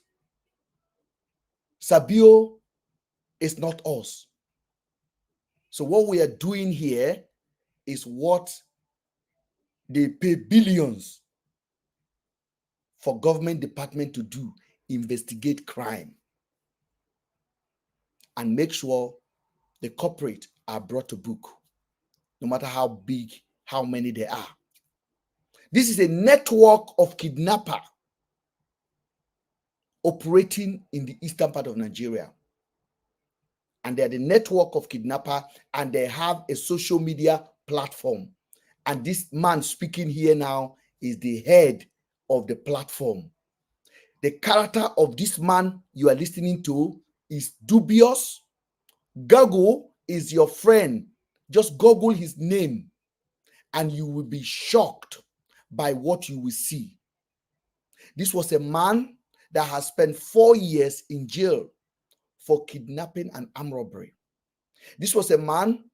Sabio is not us. So what we are doing here is what they pay billions for government department to do: investigate crime and make sure the culprit are brought to book, no matter how big, how many there are. This is a network of kidnappers operating in the eastern part of Nigeria. And they're the network of kidnappers, and they have a social media platform. And this man speaking here now is the head of the platform. The character of this man you are listening to is dubious. Google is your friend. Just Google his name and you will be shocked by what you will see. This was a man that has spent 4 years in jail for kidnapping and armed robbery. This was a man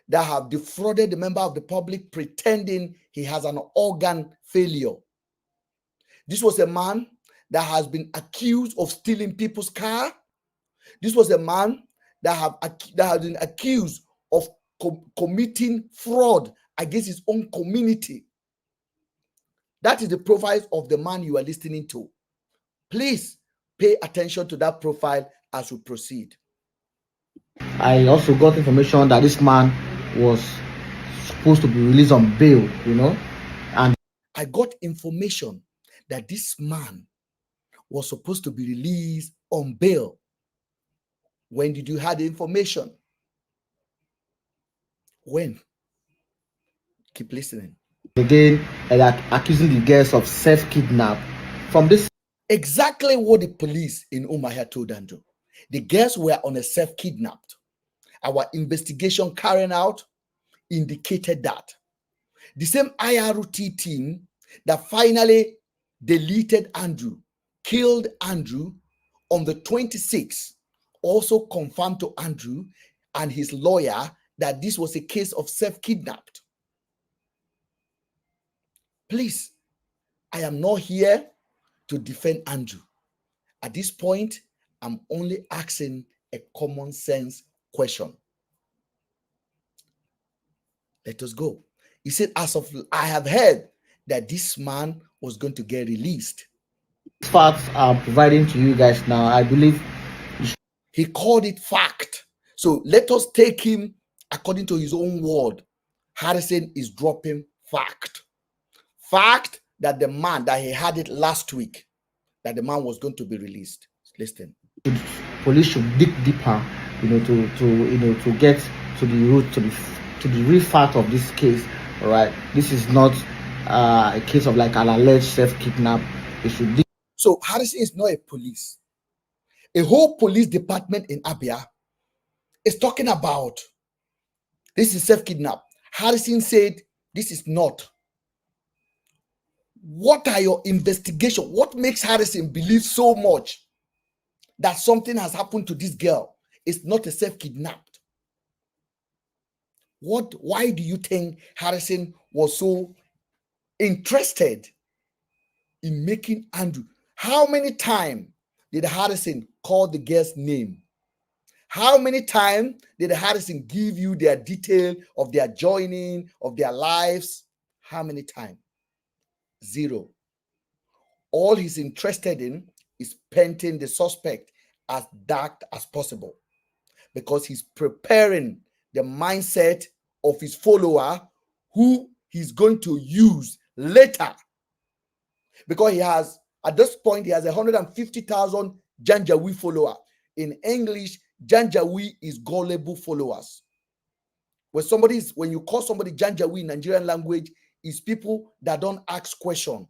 that have defrauded the member of the public pretending he has an organ failure. This was a man that has been accused of stealing people's car. This was a man that has been accused of committing fraud against his own community. That is the profile of the man you are listening to. Please pay attention to that profile as we proceed. I also got information that this man was supposed to be released on bail, and I got information that this man was supposed to be released on bail. When did you have the information? When? Keep listening. Again, that accusing the girls of self-kidnap from this. Exactly what the police in Umuahia told Andrew. The girls were on a self-kidnapped. Our investigation carrying out indicated that. The same IRT team that finally deleted Andrew, killed Andrew on the 26th, also confirmed to Andrew and his lawyer that this was a case of self-kidnapped. Please, I am not here to defend Andrew. At this point, I'm only asking a common sense question. Let us go. He said, as of I have heard that this man was going to get released. Facts I'm providing to you guys now. I believe he called it fact. So let us take him according to his own word, Harrison is dropping fact. Fact that the man, that he had it last week, that the man was going to be released. Listen. Police should dig deeper, to get to the root, to the real fact of this case. All right, this is not a case of like an alleged self-kidnap. They should dig. So Harrison is not a police. A whole police department in Abia is talking about this is self-kidnap. Harrison said this is not. What are your investigations? What makes Harrison believe so much that something has happened to this girl? It's not a self-kidnapped. Why do you think Harrison was so interested in making Andrew? How many times did Harrison call the girl's name? How many times did Harrison give you their detail of their joining, of their lives? How many times? Zero. All he's interested in is painting the suspect as dark as possible, because he's preparing the mindset of his follower who he's going to use later. Because he has, at this point, he has 150,000 Janjaweed follower. In English, Janjaweed is gullible followers. When you call somebody Janjaweed in Nigerian language, is people that don't ask question.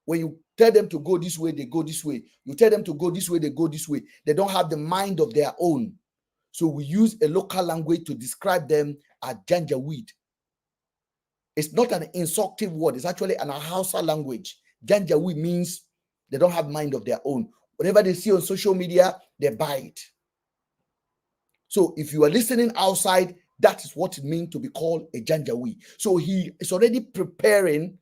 When you tell them to go this way, they go this way. You tell them to go this way, they go this way. They don't have the mind of their own. So we use a local language to describe them as Janjaweed. It's not an insultive word. It's actually an Hausa language. Janjaweed means they don't have mind of their own. Whatever they see on social media, they buy it. So if you are listening outside, that is what it means to be called a Janjaweed. So he is already preparing.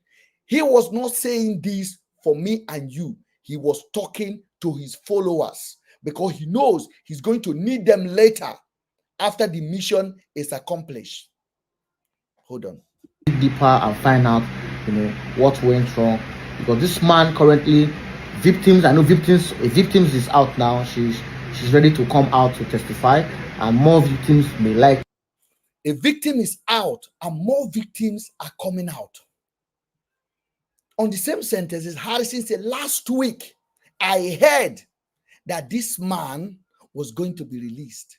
He was not saying this for me and you. He was talking to his followers because he knows he's going to need them later after the mission is accomplished. Hold on. Deeper and find out, what went wrong. Because this man currently, I know victims is out now. She's ready to come out to testify, and more victims may like. A victim is out, and more victims are coming out. On the same sentences, Harrison said, last week, I heard that this man was going to be released.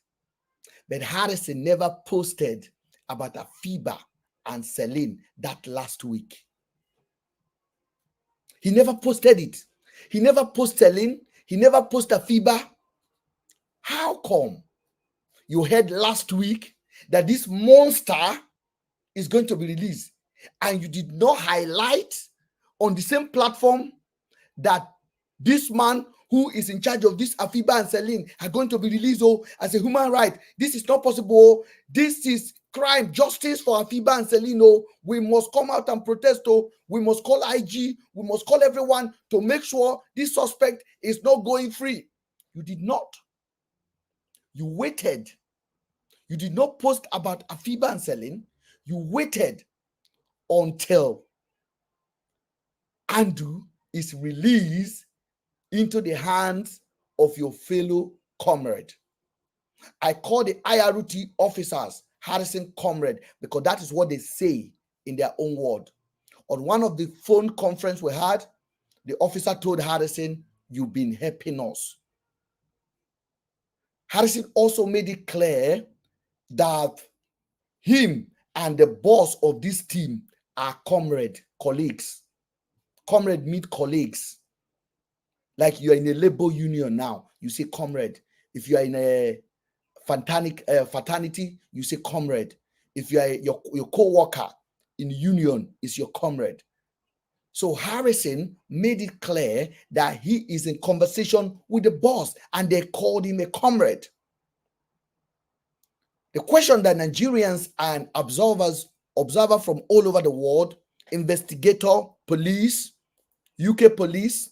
But Harrison never posted about Afiba and Celine that last week. He never posted it. He never posted Celine. He never posted Afiba. How come you heard last week that this monster is going to be released, and you did not highlight on the same platform that this man who is in charge of this Afiba and Celine are going to be released as a human right? This is not possible. This is crime. Justice for Afiba and Celine. We must come out and protest. We must call IG. We must call everyone to make sure this suspect is not going free. You did not. You waited. You did not post about Afiba and Celine. You waited until Andrew is released into the hands of your fellow comrade. I call the IRT officers Harrison comrade because that is what they say in their own word. On one of the phone conference we had, the officer told Harrison, "You've been helping us." Harrison also made it clear that him and the boss of this team are colleagues. Comrade meet colleagues. Like you are in a labor union now, you say comrade. If you are in a fraternity, you say comrade. If you are your co-worker in union, is your comrade. So Harrison made it clear that he is in conversation with the boss, and they called him a comrade. The question that Nigerians and observers from all over the world, investigator, police, UK police,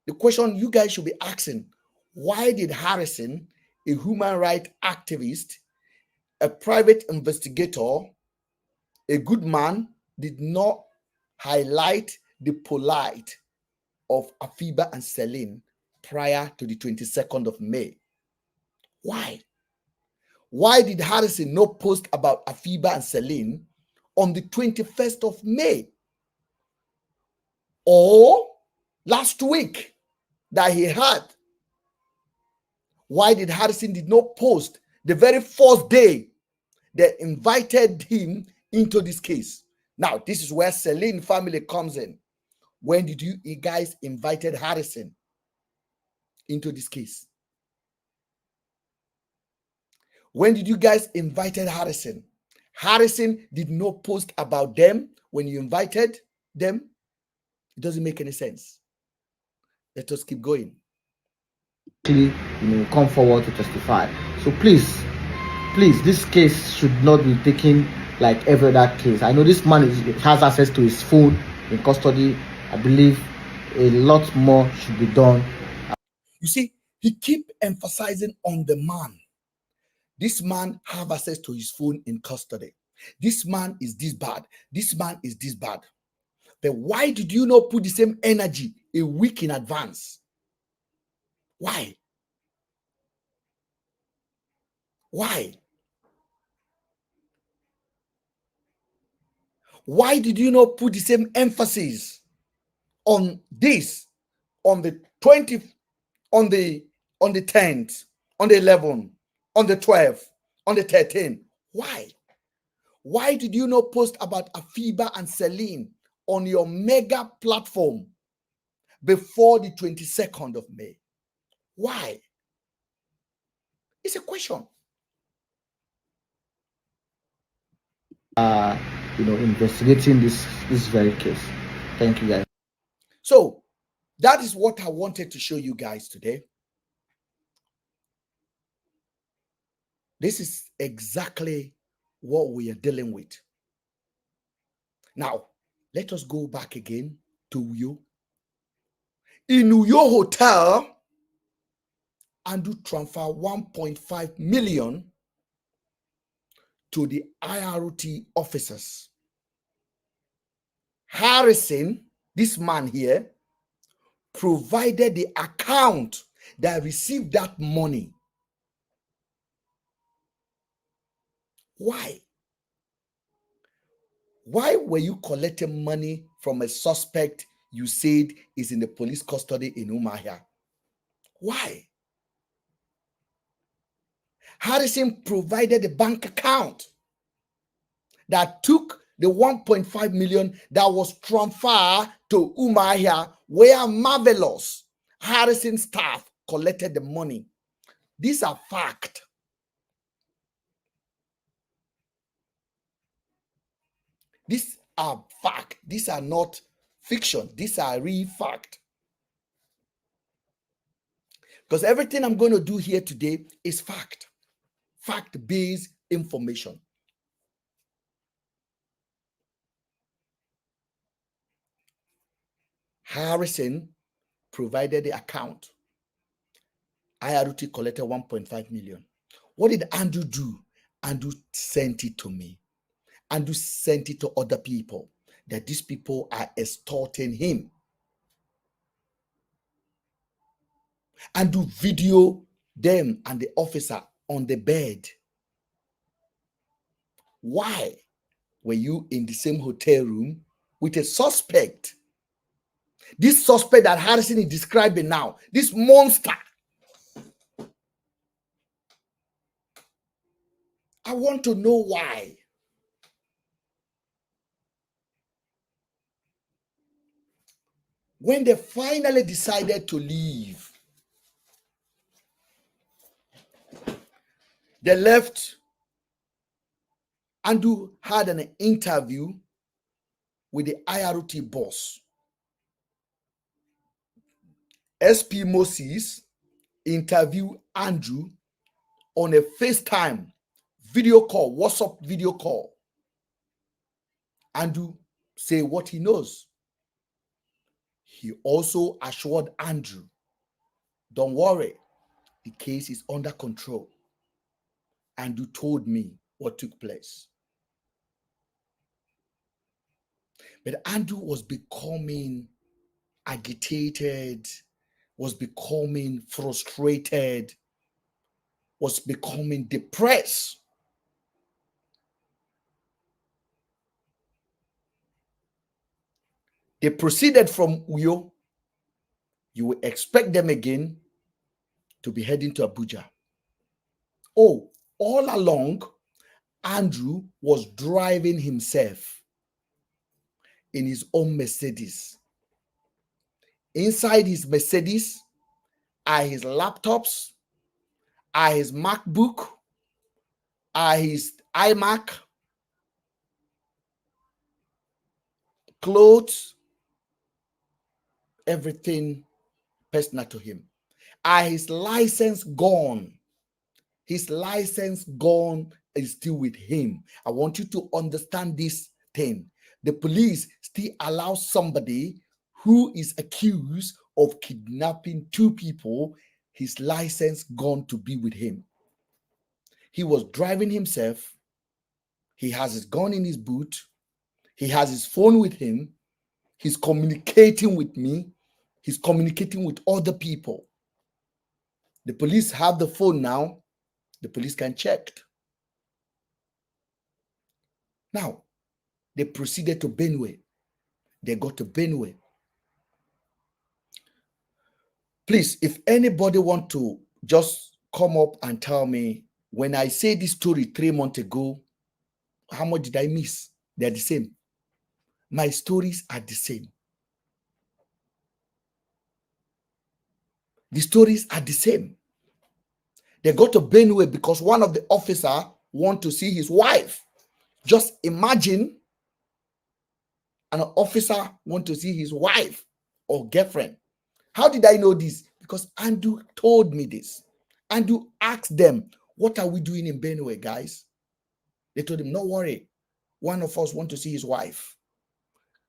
the question you guys should be asking, why did Harrison, a human rights activist, a private investigator, a good man, did not highlight the plight of Afiba and Celine prior to the 22nd of May? Why? Why did Harrison not post about Afiba and Celine on the 21st of May? Or last week that he had? Why did Harrison did not post the very first day they invited him into this case? Now, this is where Celine family comes in. When did you guys invited Harrison into this case? When did you guys invited Harrison? Harrison did not post about them when you invited them. It doesn't make any sense. Let us keep going. Come forward to testify. So please, this case should not be taken like every other case. I know this man has access to his phone in custody. I believe a lot more should be done. You see, he keep emphasizing on the man. This man have access to his phone in custody. This man is this bad. This man is this bad. But why did you not put the same energy a week in advance? Why? Why? Why did you not put the same emphasis on this on the 20th, on the 10th, on the 11th, on the 12th, on the 13th? Why? Why did you not post about Afiba and Celine on your mega platform before the 22nd of May? Why? It's a question. Investigating this very case. Thank you, guys. So that is what I wanted to show you guys today. This is exactly what we are dealing with. Now, let us go back again to Uyo. In Uyo Hotel, and do transfer 1.5 million to the IRT officers. Harrison, this man here, provided the account that received that money. Why? Why were you collecting money from a suspect you said is in the police custody in Umuahia? Why? Harrison provided a bank account that took the 1.5 million that was transferred to Umuahia, where Marvelous Harrison staff collected the money. These are facts. These are fact. These are not fiction. These are real fact. Because everything I'm going to do here today is fact. Fact-based information. Harrison provided the account. IRT collected 1.5 million. What did Andrew do? Andrew sent it to me. Andrew sent it to other people, that these people are extorting him. Andrew video them and the officer on the bed. Why were you in the same hotel room with a suspect? This suspect that Harrison is describing now, this monster. I want to know why. When they finally decided to leave, they left. Andrew had an interview with the IRT boss. SP Moses interviewed Andrew on a FaceTime video call, WhatsApp video call. Andrew say what he knows. He also assured Andrew, don't worry, the case is under control. Andrew told me what took place. But Andrew was becoming agitated, was becoming frustrated. was becoming depressed. They proceeded from Uyo. You will expect them again to be heading to Abuja. Oh, all along, Andrew was driving himself in his own Mercedes. Inside his Mercedes are his laptops, are his MacBook, are his iMac, clothes, everything personal to him. Are his license gone? His license gone is still with him. I want you to understand this thing. The police still allow somebody who is accused of kidnapping two people, his license gone to be with him. He was driving himself. He has his gun in his boot. He has his phone with him. He's communicating with me. He's communicating with other people. The police have the phone now. The police can check. Now, they proceeded to Benue. They got to Benue. Please, if anybody want to just come up and tell me, when I say this story 3 months ago, how much did I miss? They're the same. My stories are the same. The stories are the same. They got to Benue because one of the officers want to see his wife. Just imagine an officer want to see his wife or girlfriend. How did I know this? Because Andrew told me this. Andrew asked them, what are we doing in Benue, guys? They told him, no worry. One of us want to see his wife.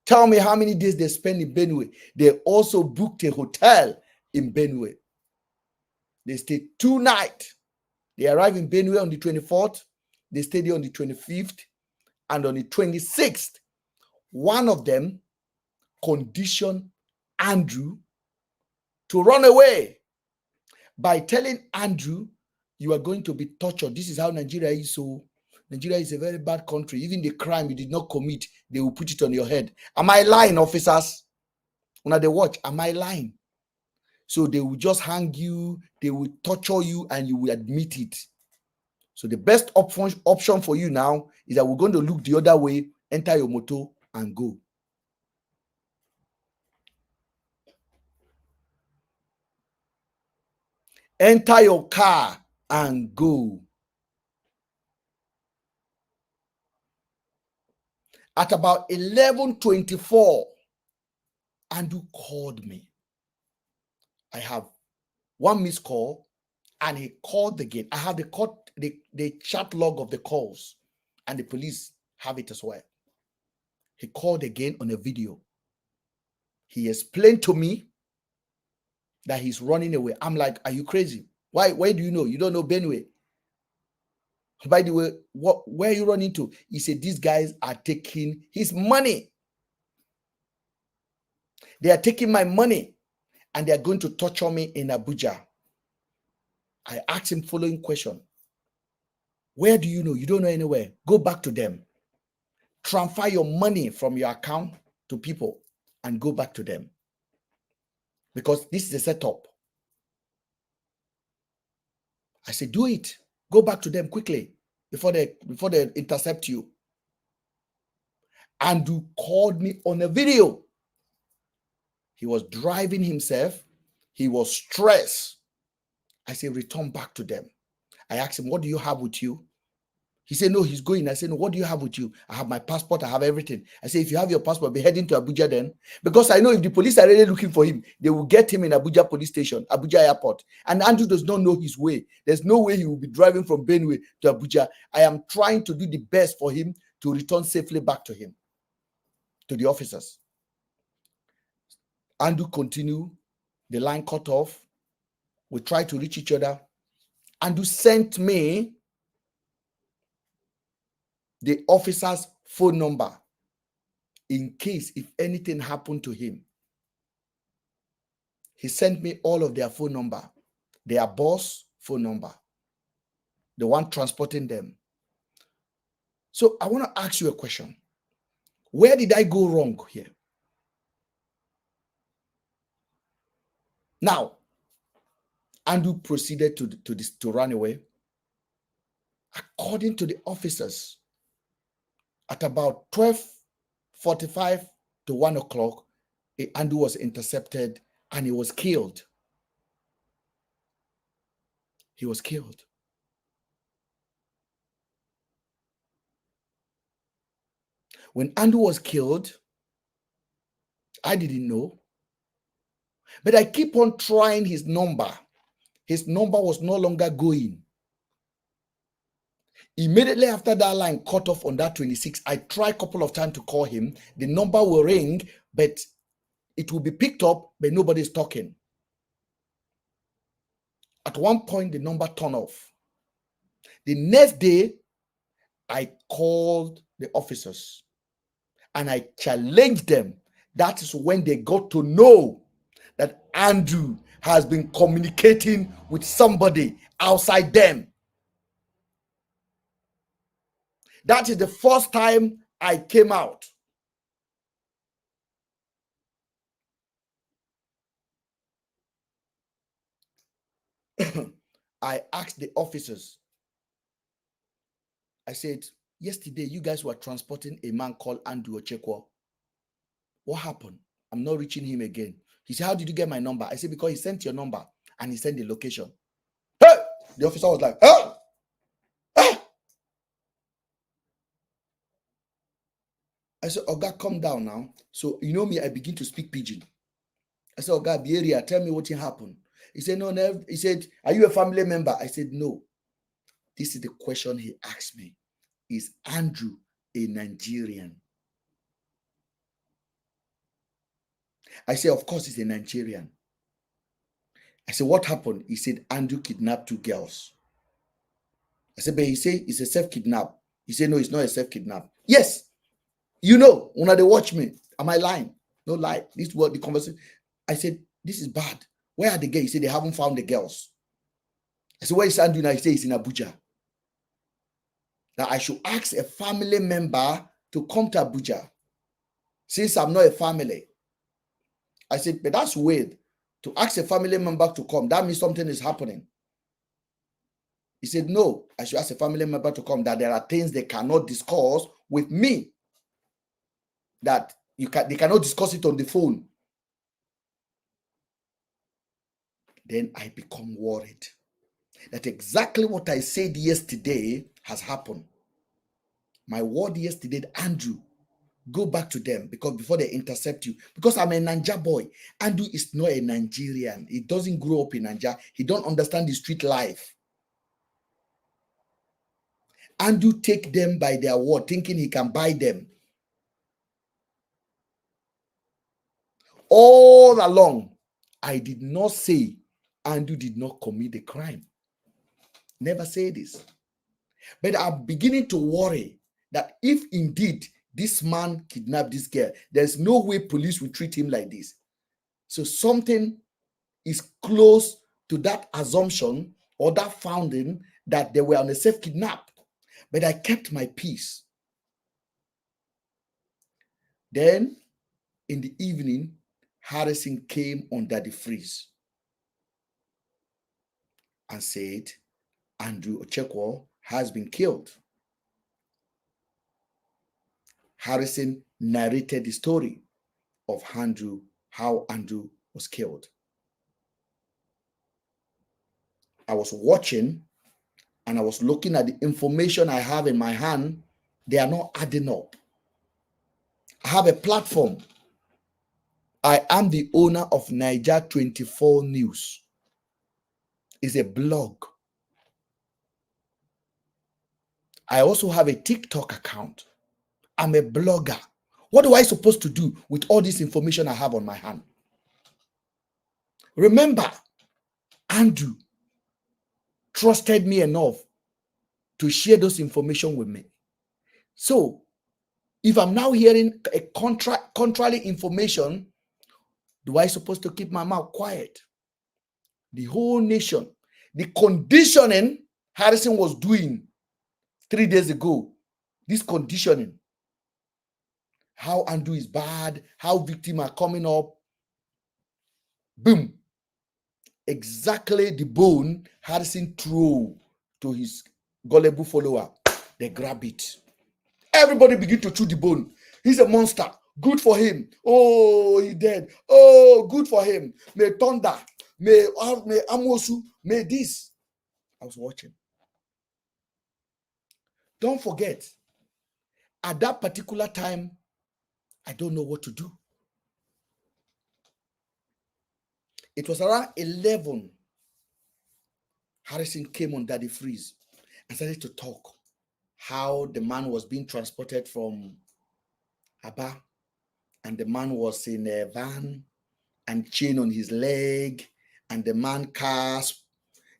Tell me how many days they spend in Benue. They also booked a hotel in Benue. They stayed 2 nights. They arrived in Benue on the 24th. They stayed there on the 25th. And on the 26th, one of them conditioned Andrew to run away by telling Andrew, you are going to be tortured. This is how Nigeria is. So Nigeria is a very bad country. Even the crime you did not commit, they will put it on your head. Am I lying, officers? When they watch, am I lying? So they will just hang you, they will torture you, and you will admit it. So the best option for you now is that we're going to look the other way, enter your motor, and go. Enter your car and go. At about 11:24, Andrew called me. I have one missed call, and he called again. I have the chat log of the calls, and the police have it as well. He called again on a video. He explained to me that he's running away. I'm like, are you crazy? Why do you know? You don't know Benue. By the way, where are you running to? He said, these guys are taking his money. They are taking my money, and they are going to torture me in Abuja. I asked him following question. Where do you know? You don't know anywhere. Go back to them. Transfer your money from your account to people and go back to them. Because this is a setup. I said, do it. Go back to them quickly before they intercept you. Andrew called me on a video. He was driving himself. He was stressed. I said, return back to them. I asked him, what do you have with you? He said, no, he's going. I said, no, what do you have with you? I have my passport. I have everything. I said, if you have your passport, be heading to Abuja then. Because I know if the police are really looking for him, they will get him in Abuja police station, Abuja airport. And Andrew does not know his way. There's no way he will be driving from Benue to Abuja. I am trying to do the best for him to return safely back to him, to the officers. Andrew continued. The line cut off. We tried to reach each other. Andrew sent me the officer's phone number in case if anything happened to him. He sent me all of their phone number, their boss phone number. the one transporting them. So I want to ask you a question. Where did I go wrong here? Now, Andrew proceeded to run away. According to the officers, at about 12:45 to 1 o'clock, Andrew was intercepted and he was killed. He was killed. When Andrew was killed, I didn't know. But I keep on trying his number. His number was no longer going. Immediately after that line cut off on that 26, I tried a couple of times to call him. The number will ring, but it will be picked up, but nobody's talking. At one point, the number turned off. The next day, I called the officers and I challenged them. That is when they got to know that Andrew has been communicating with somebody outside them. That is the first time I came out. I asked the officers, I said, yesterday you guys were transporting a man called Andrew Ochekwo. What happened? I'm not reaching him again. He said, how did you get my number? I said, because he sent your number and he sent the location. Hey! The officer was like, ah! Ah! I said, Oga, calm down now. So, you know me, I begin to speak pidgin. I said, Oga, be area, tell me what happened. He said, no, never. He said, are you a family member? I said, no. This is the question he asked me. Is Andrew a Nigerian? I said, of course he's a Nigerian. I said, what happened? He said, Andrew kidnapped 2 girls. I said, but he said it's a self-kidnap. He said, no, it's not a self-kidnap. Yes. You know, when they watch me, am I lying? No lie. This is what the conversation. I said, this is bad. Where are the girls? He said, they haven't found the girls. I said, where is Andrew now? He said, he's in Abuja. Now, I should ask a family member to come to Abuja, since I'm not a family. I said, but that's weird. To ask a family member to come, that means something is happening. He said, no, I should ask a family member to come, that there are things they cannot discuss with me, that they cannot discuss it on the phone. Then I become worried that exactly what I said yesterday has happened. My word yesterday, Andrew, go back to them, because before they intercept you, because I'm a Naija boy. Andrew is not a Nigerian. He doesn't grow up in Naija. He don't understand the street life. Andrew take them by their word, thinking he can buy them. All along, I did not say Andrew did not commit the crime. Never say this. But I'm beginning to worry that if indeed this man kidnapped this girl, there's no way police will treat him like this. So something is close to that assumption or that founding that they were on a safe kidnap. But I kept my peace. Then in the evening, Harrison came under the freeze and said, Andrew Ochekwo has been killed. Harrison narrated the story of Andrew, how Andrew was killed. I was watching and I was looking at the information I have in my hand. They are not adding up. I have a platform. I am the owner of Naija 24 News. It's a blog. I also have a TikTok account. I'm a blogger. What am I supposed to do with all this information I have on my hand? Remember, Andrew trusted me enough to share those information with me. So, if I'm now hearing a contrary information, do I supposed to keep my mouth quiet? The whole nation, the conditioning Harrison was doing 3 days ago, this conditioning, how Andrew is bad, how victims are coming up. Boom. Exactly the bone Harrison threw to his gullible follower. They grab it. Everybody begin to chew the bone. He's a monster. Good for him. Oh, he dead. Oh, good for him. May thunder. May Amosu. May this. I was watching. Don't forget, at that particular time, I don't know what to do. It was around 11. Harrison came on Daddy Freeze and started to talk how the man was being transported from Aba, and the man was in a van and chain on his leg, and the man gasped.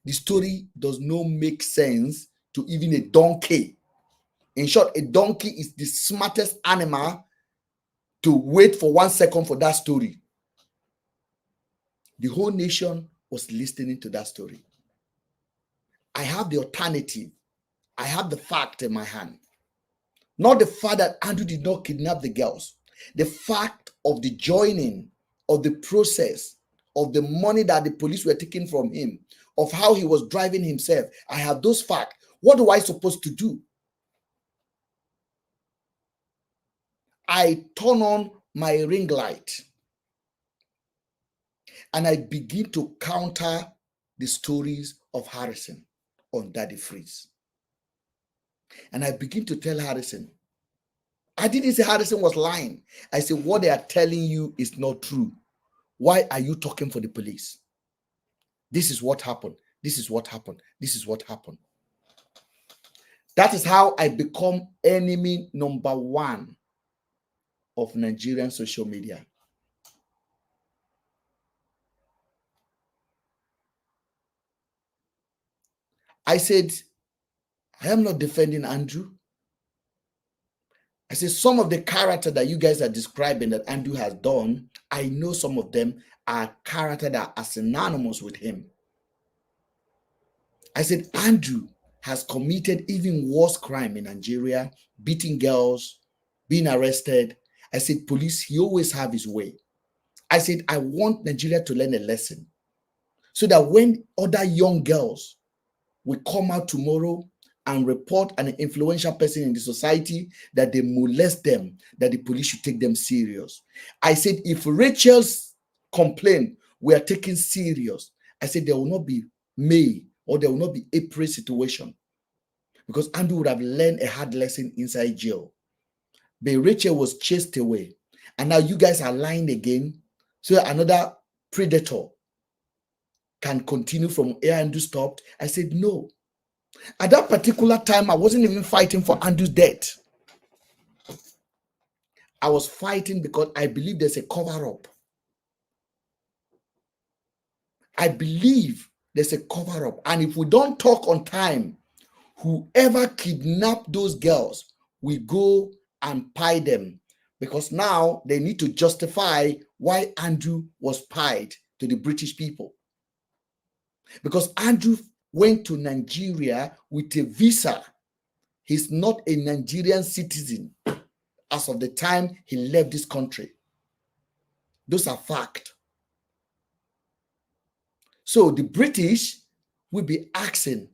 The story does not make sense to even a donkey. In short, a donkey is the smartest animal to wait for 1 second for that story. The whole nation was listening to that story. I have the alternative. I have the fact in my hand. Not the fact that Andrew did not kidnap the girls. The fact of the joining, of the process, of the money that the police were taking from him, of how he was driving himself. I have those facts. What do I supposed to do? I turn on my ring light and I begin to counter the stories of Harrison on Daddy Freeze. And I begin to tell Harrison, I didn't say Harrison was lying. I said, what they are telling you is not true. Why are you talking for the police? This is what happened. This is what happened. This is what happened. That is how I become enemy number 1 of Nigerian social media. I said, I am not defending Andrew. I said, some of the character that you guys are describing that Andrew has done, I know some of them are character that are synonymous with him. I said, Andrew has committed even worse crime in Nigeria, beating girls, being arrested. I said, police, he always have his way. I said, I want Nigeria to learn a lesson so that when other young girls will come out tomorrow and report an influential person in the society that they molest them, that the police should take them serious. I said, if Rachel's complaint were taken serious, I said, there will not be May or there will not be April situation, because Andrew would have learned a hard lesson inside jail. But Rachel was chased away, and now you guys are lying again, so another predator can continue from where Andrew stopped. I said, no. At that particular time, I wasn't even fighting for Andrew's death. I was fighting because I believe there's a cover-up. I believe there's a cover-up. And if we don't talk on time, whoever kidnapped those girls will go and pie them, because now they need to justify why Andrew was pied to the British people. Because Andrew went to Nigeria with a visa. He's not a Nigerian citizen as of the time he left this country. Those are facts. So the British will be asking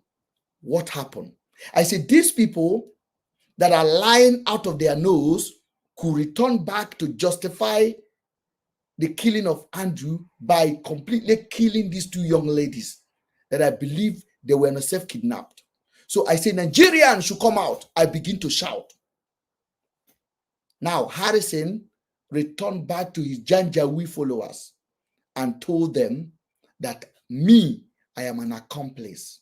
what happened. I said, these people that are lying out of their nose could return back to justify the killing of Andrew by completely killing these 2 young ladies that I believe they were not self-kidnapped. So I say, Nigerians should come out. I begin to shout. Now, Harrison returned back to his Janjaweed followers and told them that me, I am an accomplice.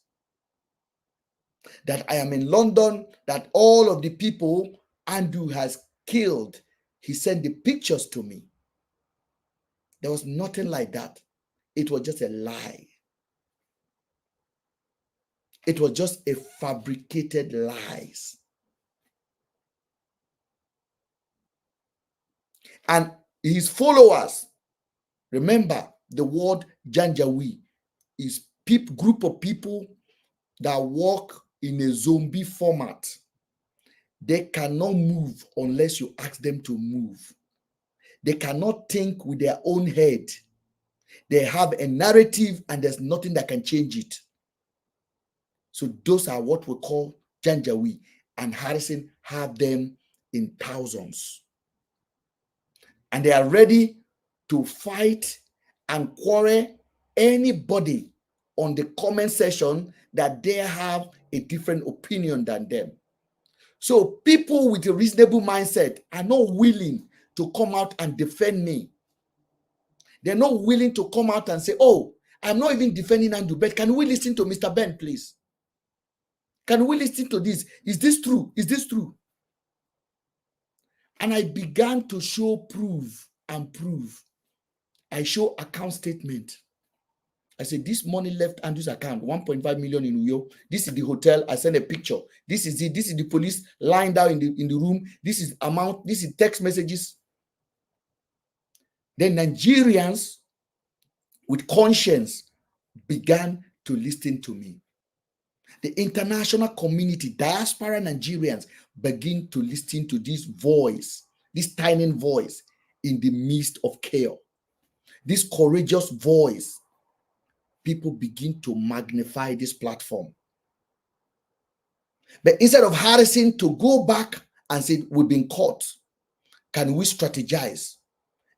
That I am in London, that all of the people Andrew has killed, he sent the pictures to me. There was nothing like that. It was just a lie. It was just a fabricated lies. And his followers, remember the word Janjaweed is group of people that work in a zombie format. They cannot move unless you ask them to move. They cannot think with their own head. They have a narrative and there's nothing that can change it. So those are what we call Janjaweed, and Harrison have them in thousands. And they are ready to fight and quarrel anybody on the comment section that they have a different opinion than them. So people with a reasonable mindset are not willing to come out and defend me. They're not willing to come out and say, oh, I'm not even defending Andrew, but can we listen to Mr. Ben, please? Can we listen to this? Is this true? Is this true? And I began to show proof and prove. I show account statement. I said, this money left Andrew's account, 1.5 million in Uyo. This is the hotel. I sent a picture. This is it. This is the police lying down in the room. This is amount. This is text messages. Then Nigerians with conscience began to listen to me. The international community, diaspora Nigerians, begin to listen to this voice, this tiny voice in the midst of chaos. This courageous voice. People begin to magnify this platform. But instead of Harrison to go back and say, we've been caught, can we strategize?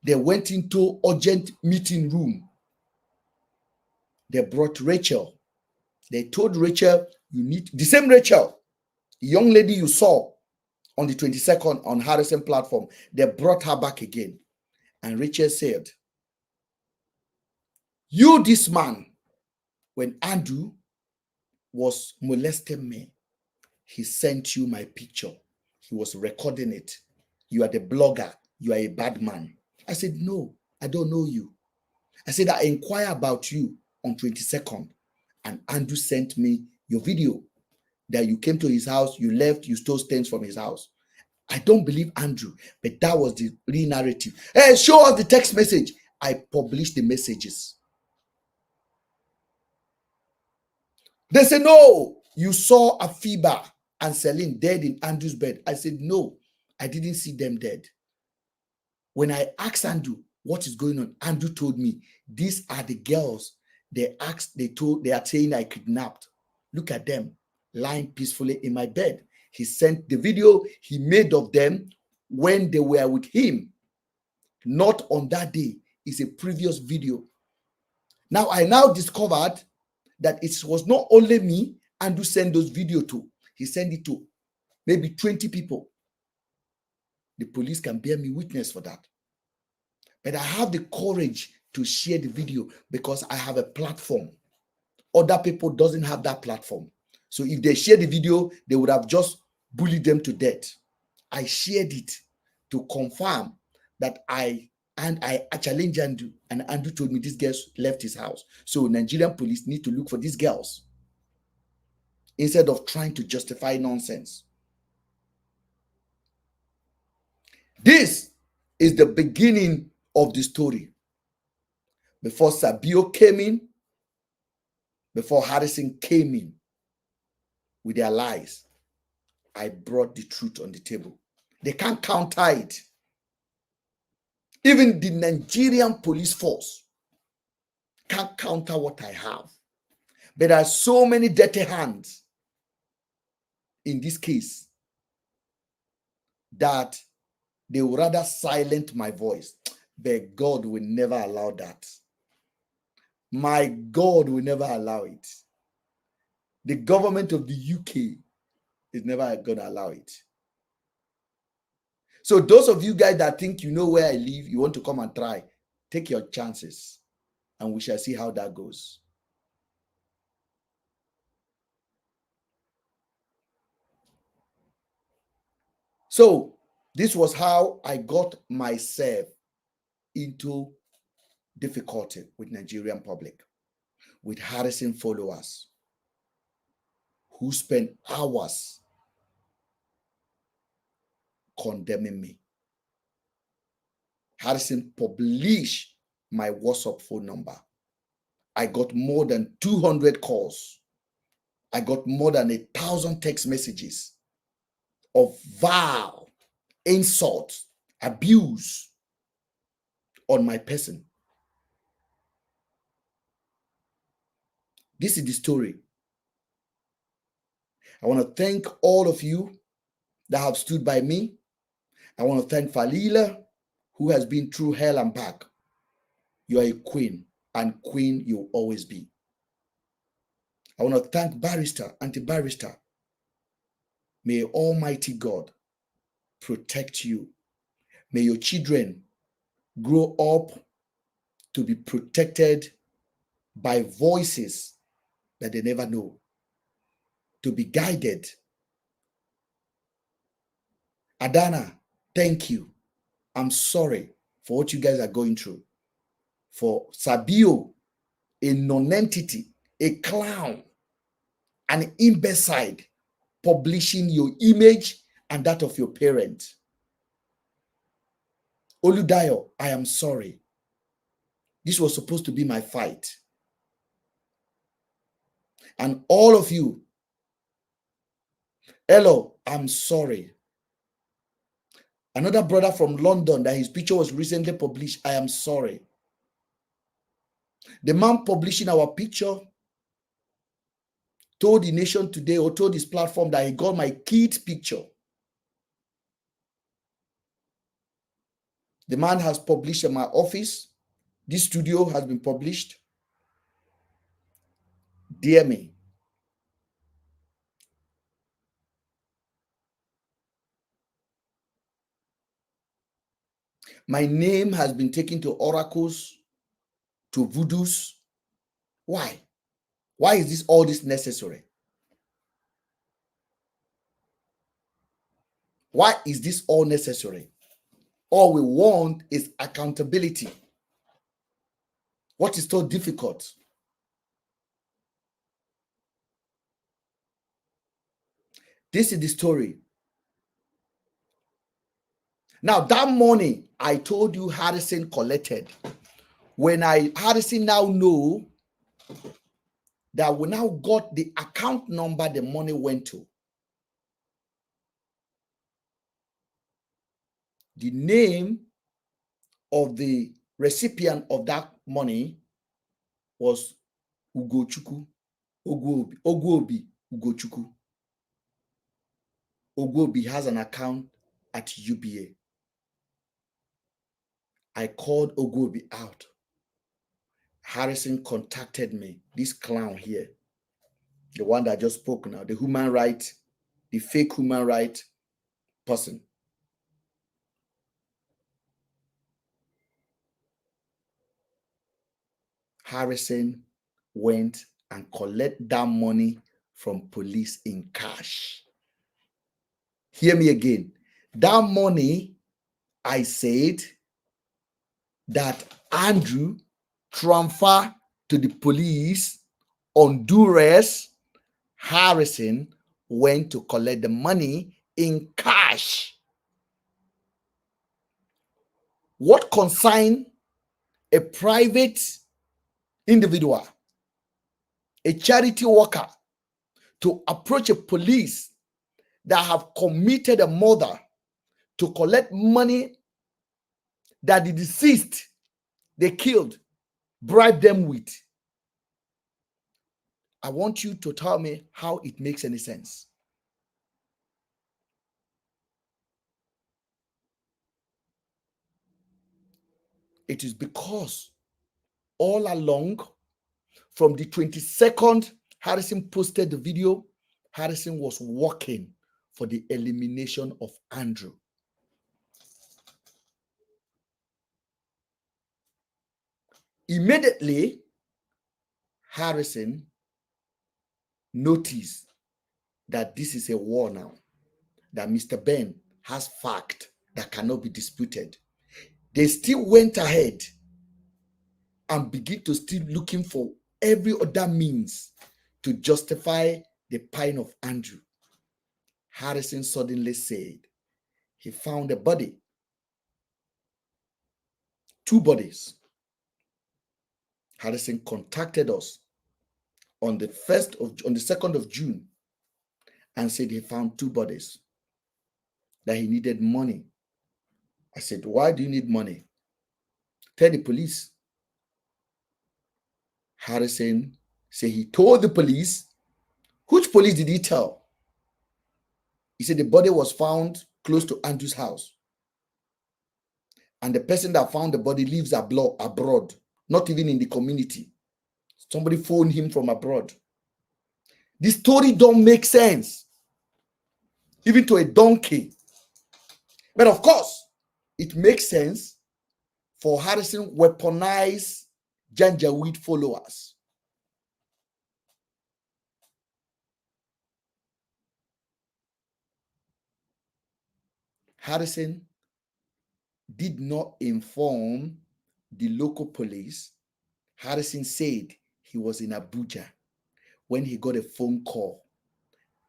They went into urgent meeting room. They brought Rachel. They told Rachel, you need, the same Rachel, young lady you saw on the 22nd on Harrison platform, they brought her back again. And Rachel said, you, this man, when Andrew was molesting me, he sent you my picture. He was recording it. You are the blogger. You are a bad man. I said, no, I don't know you. I said, I inquire about you on 22nd. And Andrew sent me your video that you came to his house, you left, you stole things from his house. I don't believe Andrew, but that was the real narrative. Hey, show us the text message. I published the messages. They said, no, you saw Afiba and Celine dead in Andrew's bed. I said, no, I didn't see them dead. When I asked Andrew what is going on, Andrew told me, these are the girls they are saying I kidnapped. Look at them lying peacefully in my bed. He sent the video he made of them when they were with him. Not on that day. It's a previous video. Now, I discovered that it was not only me Andrew sent those video to. He sent it to maybe 20 people. The police can bear me witness for that. But I have the courage to share the video because I have a platform. Other people doesn't have that platform. So if they share the video, they would have just bullied them to death. I shared it to confirm that I challenged Andrew, and Andrew told me these girls left his house. So Nigerian police need to look for these girls instead of trying to justify nonsense. This is the beginning of the story. Before Sabio came in, before Harrison came in with their lies, I brought the truth on the table. They can't counter it. Even the Nigerian police force can't counter what I have. But there are so many dirty hands in this case that they would rather silence my voice. But God will never allow that. My God will never allow it. The government of the UK is never going to allow it. So those of you guys that think you know where I live, you want to come and try, take your chances and we shall see how that goes. So this was how I got myself into difficulty with Nigerian public, with Harrison followers who spent hours condemning me. Harrison published my WhatsApp phone number. I got more than 200 calls I got more than 1,000 text messages of vile, insult, abuse on my person. This is the story. I want to thank all of you that have stood by me. I want to thank Falila, who has been through hell and back. You are a queen, and queen you'll always be. I want to thank Barrister, Anti-Barrister. May Almighty God protect you. May your children grow up to be protected by voices that they never know, to be guided. Adana, thank you. I'm sorry for what you guys are going through. For Sabio, a non-entity, a clown, an imbecile, publishing your image and that of your parents. Oludayo, I am sorry. This was supposed to be my fight. And all of you, Elo, I'm sorry. Another brother from London that his picture was recently published, I am sorry. The man publishing our picture told the nation today, or told his platform, that he got my kid's picture. The man has published in my office. This studio has been published. Dear me. My name has been taken to oracles, to voodoos. Why? Why is all this necessary? Why is this all necessary? All we want is accountability. What is so difficult? This is the story. Now, that money I told you Harrison collected, Harrison now know that we now got the account number the money went to. The name of the recipient of that money was Ugochukwu, Ogwobi Ugochukwu. Ogwobi has an account at UBA. I called Ogwobi out. Harrison contacted me, this clown here, the one that just spoke now, the fake human right person. Harrison went and collected that money from police in cash. Hear me again. That money, I said that Andrew transfer to the police on duress. Harrison went to collect the money in cash. What concern a private individual, a charity worker, to approach a police that have committed a murder to collect money that the deceased they killed, bribe them with? I want you to tell me how it makes any sense. It is because all along, from the 22nd, Harrison posted the video, Harrison was working for the elimination of Andrew. Immediately, Harrison noticed that this is a war now, that Mr. Ben has fact that cannot be disputed. They still went ahead and begin to still looking for every other means to justify the pain of Andrew. Harrison suddenly said he found a body, 2 bodies. Harrison contacted us on the 2nd of June and said he found 2 bodies, that he needed money. I said, why do you need money? Tell the police. Harrison said he told the police. Which police did he tell? He said the body was found close to Andrew's house. And the person that found the body lives abroad, not even in the community. Somebody phoned him from abroad. This story don't make sense, even to a donkey. But of course, it makes sense for Harrison weaponized Janjaweed followers. Harrison did not inform the local police. Harrison said he was in Abuja when he got a phone call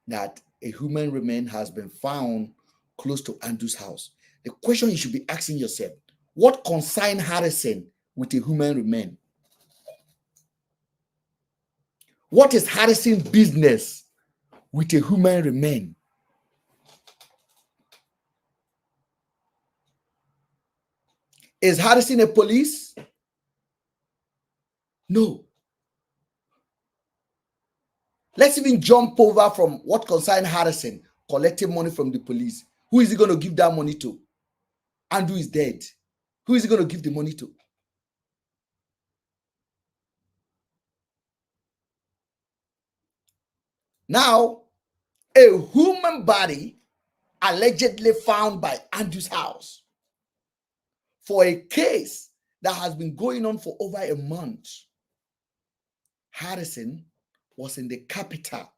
that a human remain has been found close to Andrew's house. The question you should be asking yourself, what concerned Harrison with a human remain? What is Harrison's business with a human remain? Is Harrison a police? No. Let's even jump over from what concerned Harrison collecting money from the police. Who is he going to give that money to? Andrew is dead. Who is he going to give the money to? Now, a human body allegedly found by Andrew's house for a case that has been going on for over a month. Harrison was in the capital,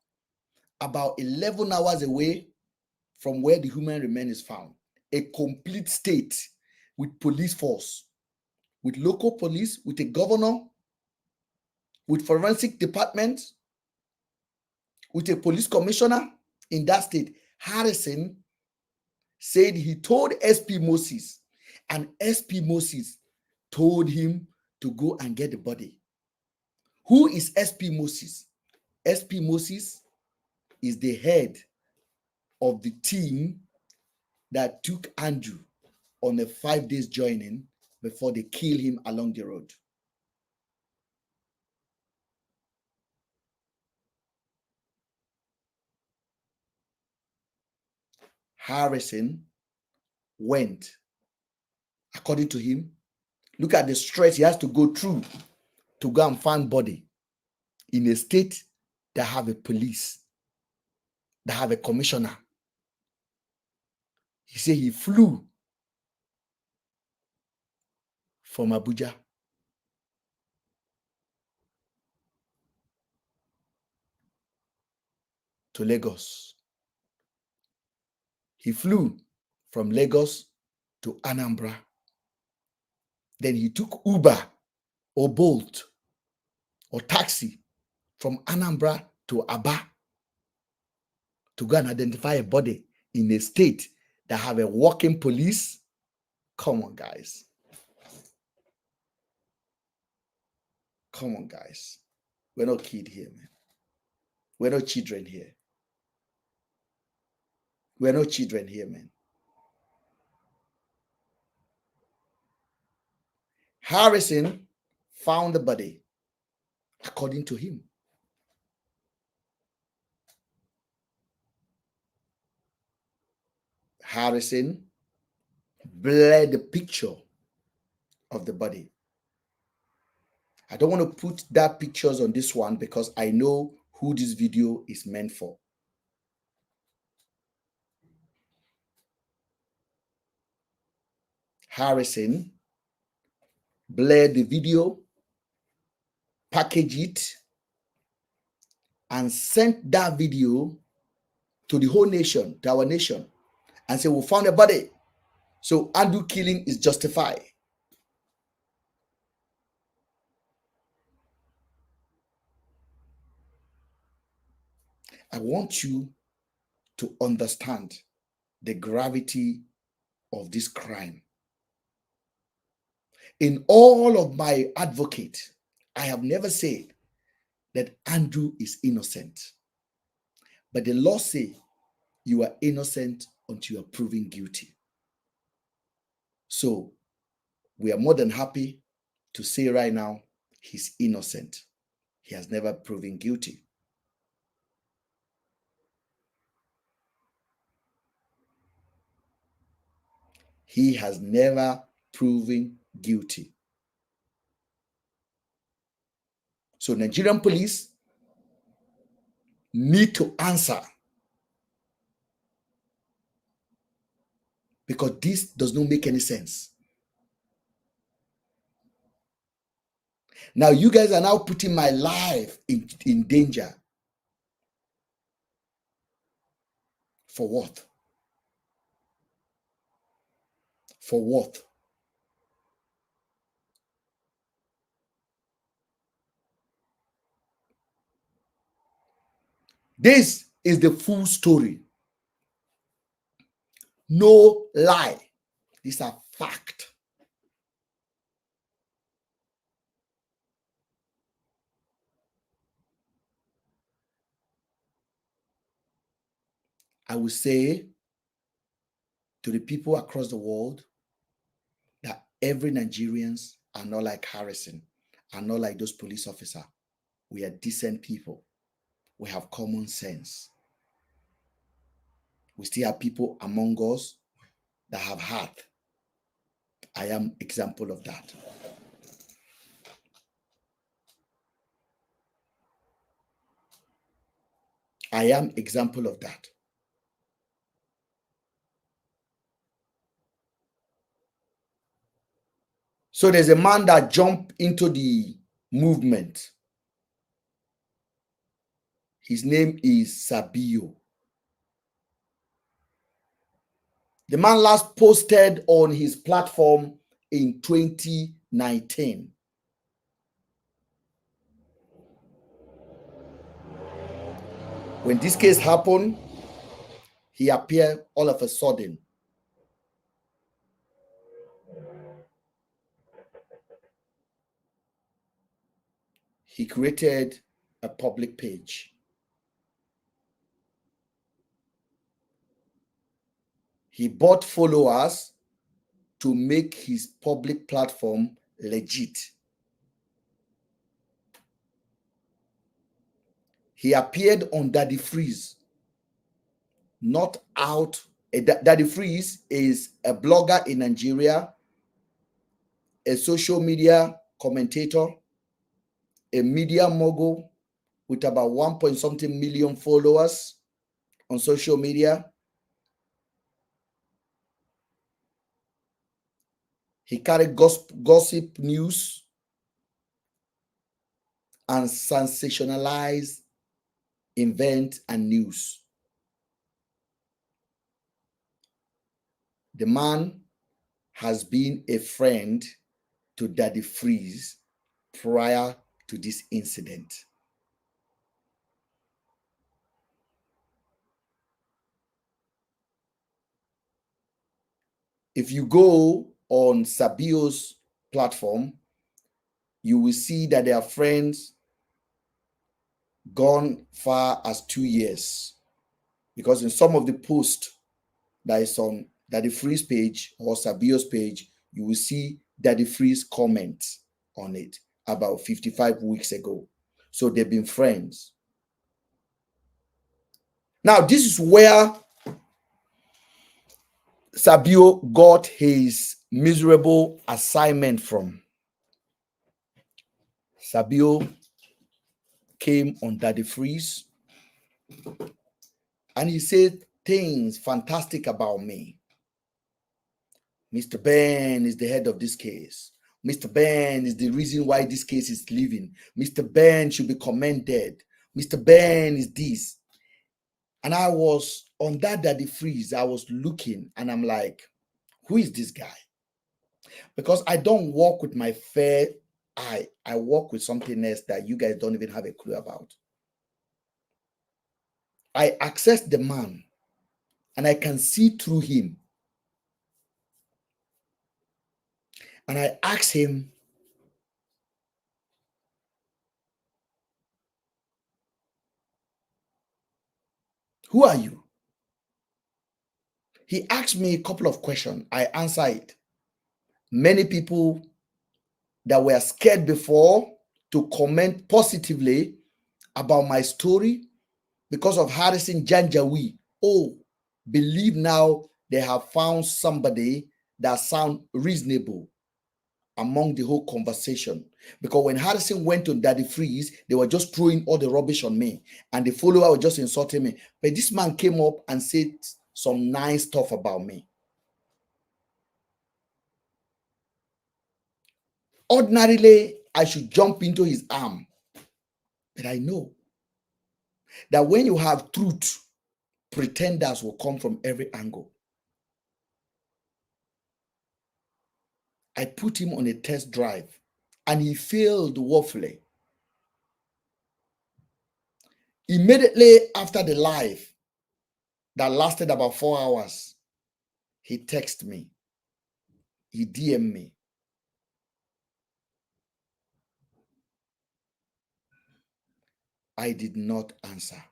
about 11 hours away from where the human remain is found. A complete state with police force, with local police, with a governor, with forensic department, with a police commissioner in that state. Harrison said he told SP Moses, and SP Moses told him to go and get the body. Who is SP Moses? SP Moses is the head of the team that took Andrew on a 5 days joining before they killed him along the road. Harrison went, according to him, look at the stress he has to go through to go and find body in a state that have a police, that have a commissioner. He said he flew from Abuja to Lagos. He flew from Lagos to Anambra. Then he took Uber or Bolt or taxi from Anambra to Aba to go and identify a body in a state that have a working police. Come on, guys. Come on, guys. We're not kids here, man. We're not children here. We're not children here, man. Harrison found the body, according to him. Harrison blurred the picture of the body. I don't want to put that pictures on this one because I know who this video is meant for. Harrison blurred the video, packaged it, and sent that video to the whole nation, to our nation, and said, we found a body. So Andrew killing is justified. I want you to understand the gravity of this crime. In all of my advocate, I have never said that Andrew is innocent. But the law say you are innocent until you are proven guilty. So we are more than happy to say right now he's innocent. He has never proven guilty. He has never proven guilty. So Nigerian police need to answer, because this does not make any sense. Now you guys are now putting my life in danger. For what? For what? This is the full story. No lie. These are fact. I will say to the people across the world that every Nigerians are not like Harrison, are not like those police officers. We are decent people. We have common sense. We still have people among us that have heart. I am example of that. I am example of that. So there's a man that jumped into the movement. His name is Sabio. The man last posted on his platform in 2019. When this case happened, he appeared all of a sudden. He created a public page. He bought followers to make his public platform legit. He appeared on Daddy Freeze, not out. Daddy Freeze is a blogger in Nigeria, a social media commentator, a media mogul with about 1 point something million followers on social media. He carried gossip news and sensationalized events and news. The man has been a friend to Daddy Freeze prior to this incident. If you go on Sabio's platform, you will see that their friends gone far as 2 years, because in some of the posts that is on Daddy Freeze page or Sabio's page, you will see Daddy Freeze comments on it about 55 weeks ago. So they've been friends. Now, this is where Sabio got his miserable assignment from. Sabio came on Daddy Freeze and he said things fantastic about me. Mr. Ben is the head of this case. Mr. Ben is the reason why this case is living. Mr. Ben should be commended. Mr. Ben is this. And I was on that Daddy Freeze. I was looking and I'm like, who is this guy? Because I don't walk with my fair eye. I walk with something else that you guys don't even have a clue about. I access the man and I can see through him. And I ask him, Who are you? He asked me a couple of questions. I answered it. Many people that were scared before to comment positively about my story because of Harrison Janjaweed. Oh, believe now they have found somebody that sound reasonable among the whole conversation. Because when Harrison went to Daddy Freeze, they were just throwing all the rubbish on me, and the follower were just insulting me. But this man came up and said some nice stuff about me. Ordinarily, I should jump into his arm. But I know that when you have truth, pretenders will come from every angle. I put him on a test drive and he failed woefully. Immediately after the live that lasted about 4 hours, he texted me, he DM'd me. I did not answer.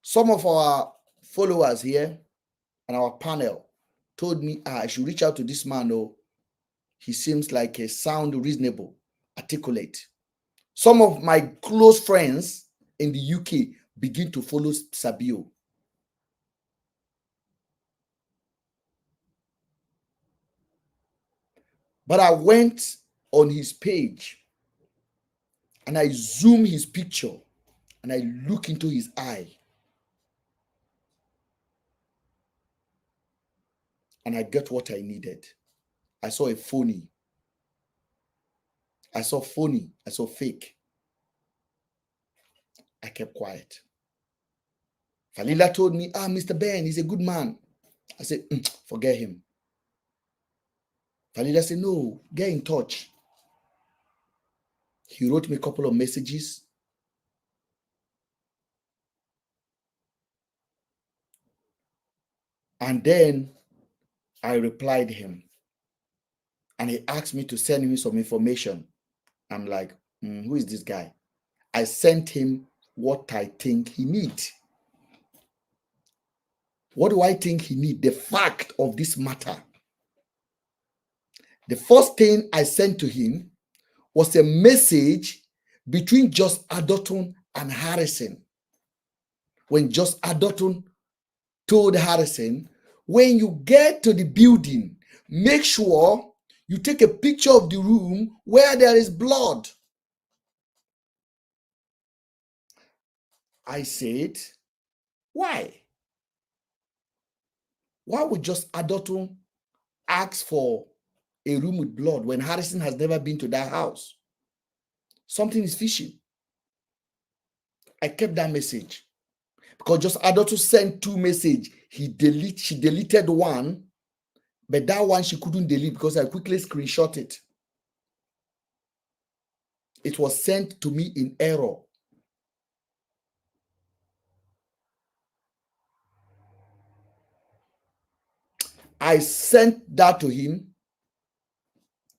Some of our followers here and our panel told me I should reach out to this man. Oh, he seems like a sound, reasonable, articulate. Some of my close friends in the UK begin to follow Sabio. But I went on his page and I zoom his picture and I look into his eye and I get what I needed. I saw a phony. I saw phony. I saw fake. I kept quiet. Falila told me, Mr. Ben, he's a good man. I said, forget him. Falila said, no, get in touch. He wrote me a couple of messages. And then I replied him. And he asked me to send him some information. I'm like, who is this guy? I sent him what I think he needs. What do I think he needs? The fact of this matter. The first thing I sent to him was a message between Just Adotun and Harrison. When Just Adotun told Harrison, when you get to the building, make sure you take a picture of the room where there is blood. I said, why? Why would Just Adotun ask for a room with blood when Harrison has never been to that house? Something is fishy. I kept that message because Just Adotun sent 2 messages. She deleted one, but that one she couldn't delete because I quickly screenshot it. It was sent to me in error. I sent that to him.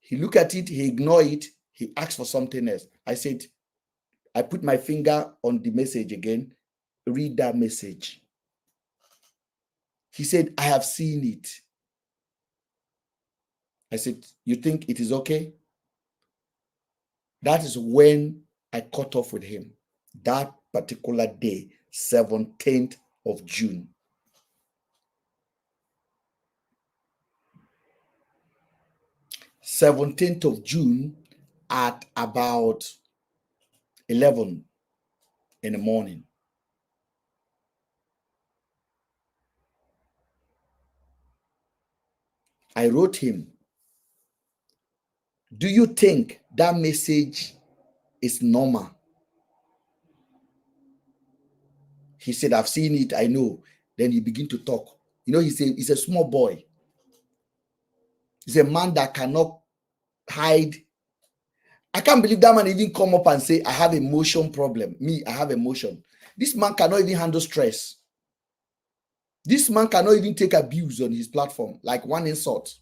He looked at it, he ignored it, he asked for something else. I said, I put my finger on the message again. Read that message. He said, I have seen it. I said, you think it is okay? That is when I cut off with him. That particular day, 17th of June. June at about 11 in the morning. I wrote him, do you think that message is normal? He said, I've seen it, I know. Then he began to talk. You know, he's a small boy. He's a man that cannot hide. I can't believe that man even come up and say, I have emotion problem. Me, I have emotion. This man cannot even handle stress. This man cannot even take abuse on his platform, like one insult.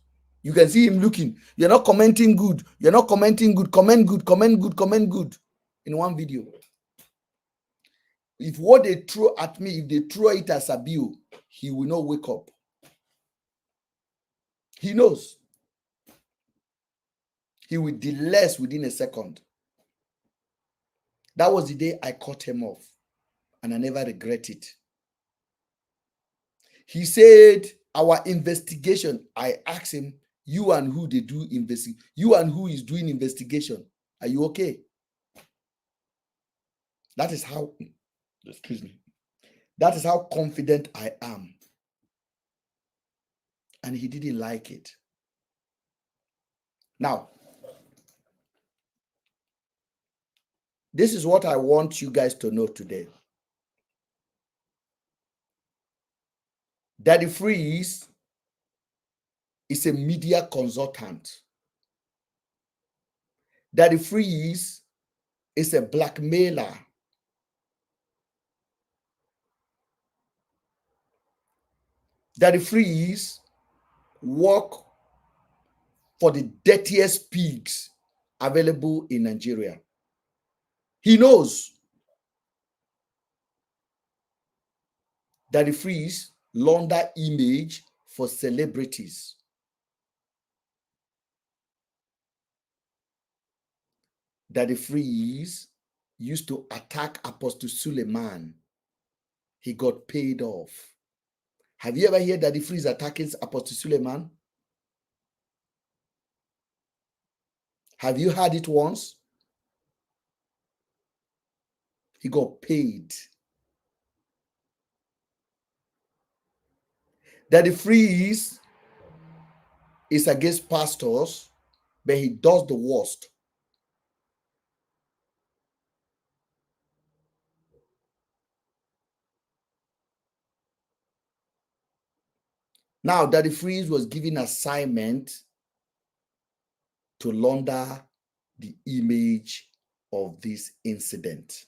You can see him looking. You're not commenting good. You're not commenting good. Comment good, comment good, comment good in one video. If what they throw at me, if they throw it at Sabio, he will not wake up. He knows. He will deless within a second. That was the day I cut him off, and I never regret it. He said, our investigation, I asked him, you and who they do investigation, you and who is doing investigation, are you okay? That is how, excuse me, that is how confident I am. And he didn't like it. Now, this is what I want you guys to know today. Daddy Freeze is a media consultant. Daddy Freeze is a blackmailer. Daddy Freeze work for the dirtiest pigs available in Nigeria. He knows Daddy Freeze launder image for celebrities. Daddy Freeze used to attack Apostle Suleiman. He got paid off. Have you ever heard Daddy Freeze attacking Apostle Suleiman? Have you heard it once? He got paid. Daddy Freeze is against pastors, but he does the worst. Now, Daddy Freeze was given assignment to launder the image of this incident.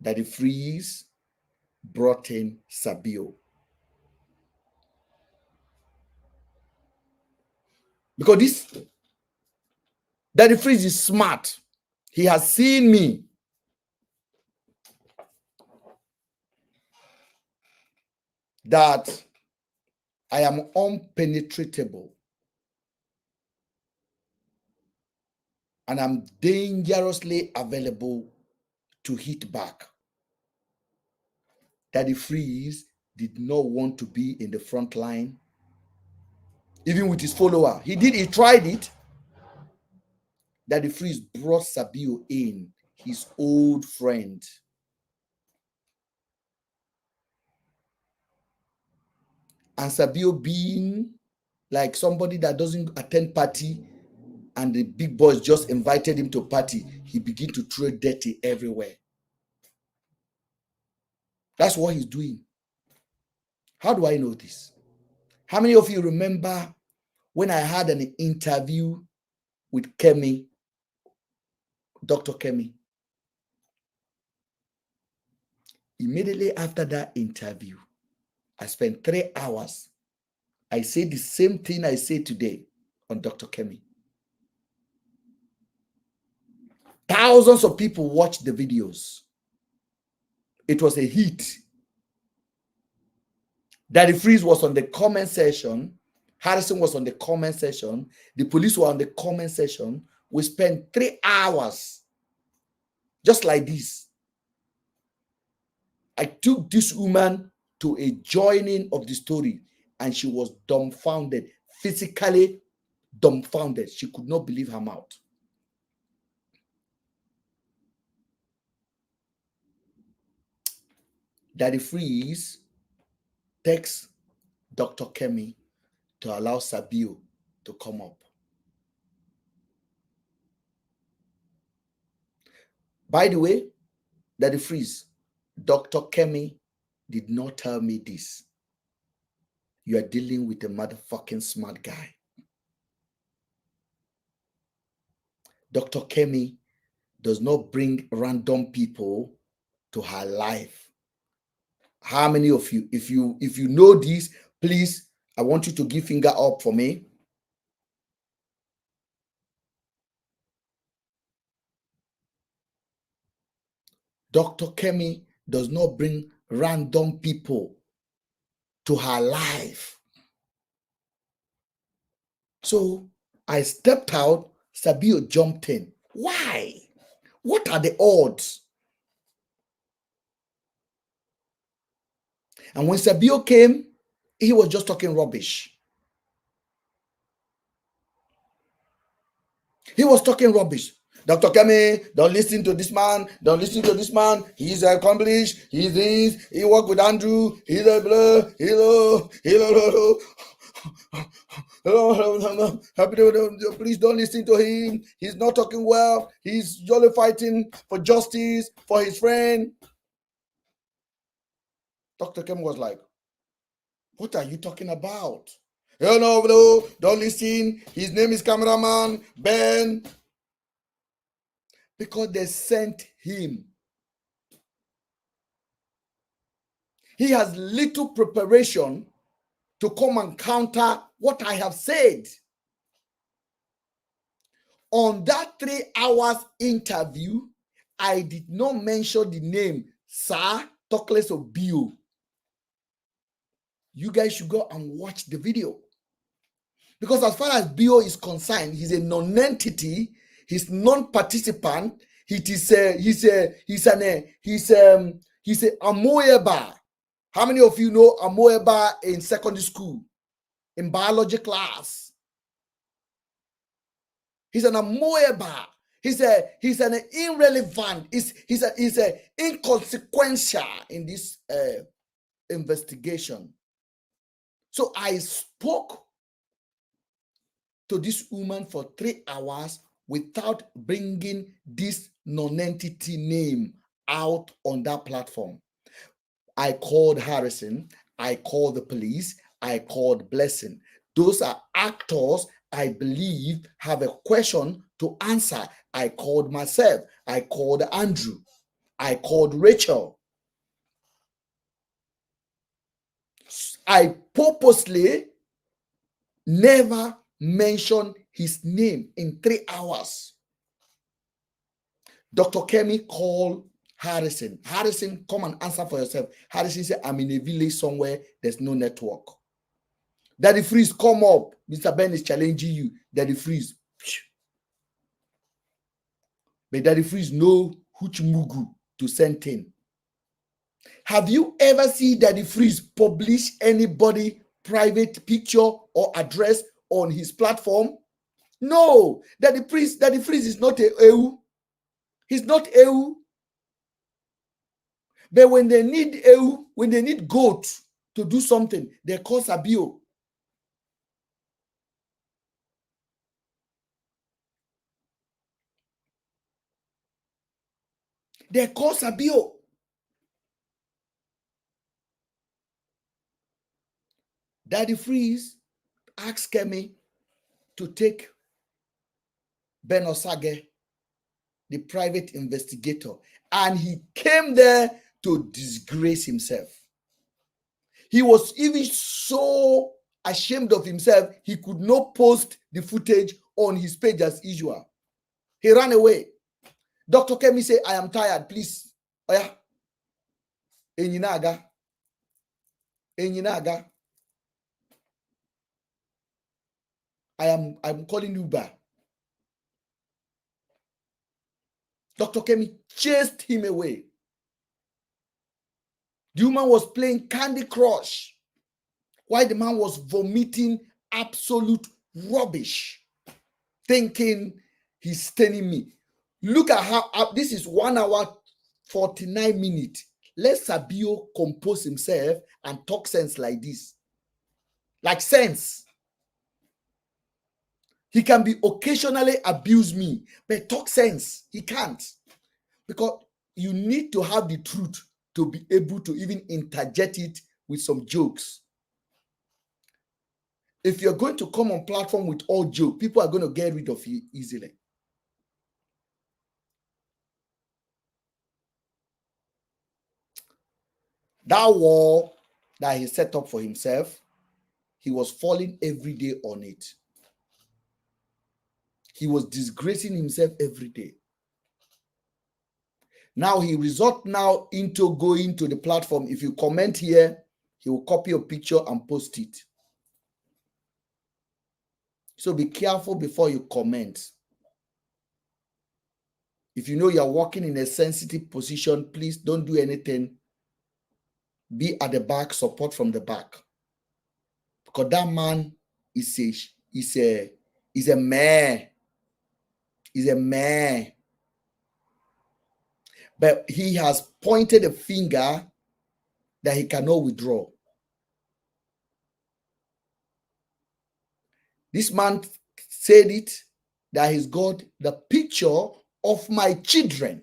Daddy Freeze brought in Sabio. Because this Daddy Freeze is smart. He has seen me. That I am unpenetratable. And I'm dangerously available to hit back. Daddy Freeze did not want to be in the front line, even with his follower. He tried it. Daddy Freeze brought Sabio in, his old friend. And Sabio being like somebody that doesn't attend party, and the big boys just invited him to party, he began to throw dirty everywhere. That's what he's doing. How do I know this? How many of you remember when I had an interview with Kemi, Dr. Kemi? Immediately after that interview, I spent 3 hours. I said the same thing I say today on Dr. Kemi. Thousands of people watched the videos. It was a hit. Daddy Freeze was on the comment section. Harrison was on the comment section. The police were on the comment section. We spent 3 hours just like this. I took this woman to a joining of the story, and she was dumbfounded, physically dumbfounded. She could not believe her mouth. Daddy Freeze texts Dr. Kemi to allow Sabio to come up. By the way, Daddy Freeze, Dr. Kemi did not tell me this. You are dealing with a motherfucking smart guy. Dr. Kemi does not bring random people to her life. How many of you, if you know this, please, I want you to give finger up for me. Dr. Kemi does not bring random people to her life. So I stepped out, Sabio jumped in. Why? What are the odds? And when Sabio came, he was just talking rubbish. He was talking rubbish. Dr. Kemi, don't listen to this man. Don't listen to this man. He's accomplished. He's this. He worked with Andrew. He's a blah. Please don't listen to him. He's not talking well. He's only fighting for justice for his friend. Dr. Kemi was like, what are you talking about? No, don't listen. His name is cameraman Ben. Because they sent him. He has little preparation to come and counter what I have said. On that 3 hours interview, I did not mention the name Sir Tokles Obio. You guys should go and watch the video. Because as far as Bio is concerned, he's a non-entity, he's non-participant, he's a Amoeba. How many of you know Amoeba in secondary school, in biology class? He's an Amoeba. He's an irrelevant. He's a inconsequential in this investigation. So I spoke to this woman for 3 hours without bringing this non-entity name out on that platform. I called Harrison, I called the police, I called Blessing. Those are actors I believe have a question to answer. I called myself, I called Andrew, I called Rachel. I purposely never mentioned his name in 3 hours. Dr. Kemi called Harrison. Harrison, come and answer for yourself. Harrison said, I'm in a village somewhere, there's no network. Daddy Freeze, come up. Mr. Ben is challenging you. Daddy Freeze. But Daddy Freeze know which mugu to send in. Have you ever seen Daddy Freeze publish anybody private picture or address on his platform? No. Daddy Freeze is not a EU. He's not EU. But when they need EU, when they need goat to do something, they call Sabio. They call Sabio. Daddy Freeze asked Kemi to take Ben Osage, the private investigator, and he came there to disgrace himself. He was even so ashamed of himself, he could not post the footage on his page as usual. He ran away. Dr. Kemi said, I am tired, please. Oh yeah. Enyinaga. I'm calling Uber. Dr. Kemi chased him away. The woman was playing Candy Crush while the man was vomiting absolute rubbish, thinking he's staining me. Look at how this is 1 hour 49 minutes. Let Sabio compose himself and talk sense like this. Like sense. He can be occasionally abuse me, but talk sense, he can't. Because you need to have the truth to be able to even interject it with some jokes. If you're going to come on platform with all joke, people are going to get rid of you easily. That wall that he set up for himself, he was falling every day on it. He was disgracing himself every day. Now he resort now into going to the platform. If you comment here, he will copy your picture and post it. So be careful before you comment. If you know you're working in a sensitive position, please don't do anything. Be at the back, support from the back. Because that man is a man. He's a man. But he has pointed a finger that he cannot withdraw. This man said it, that he's got the picture of my children.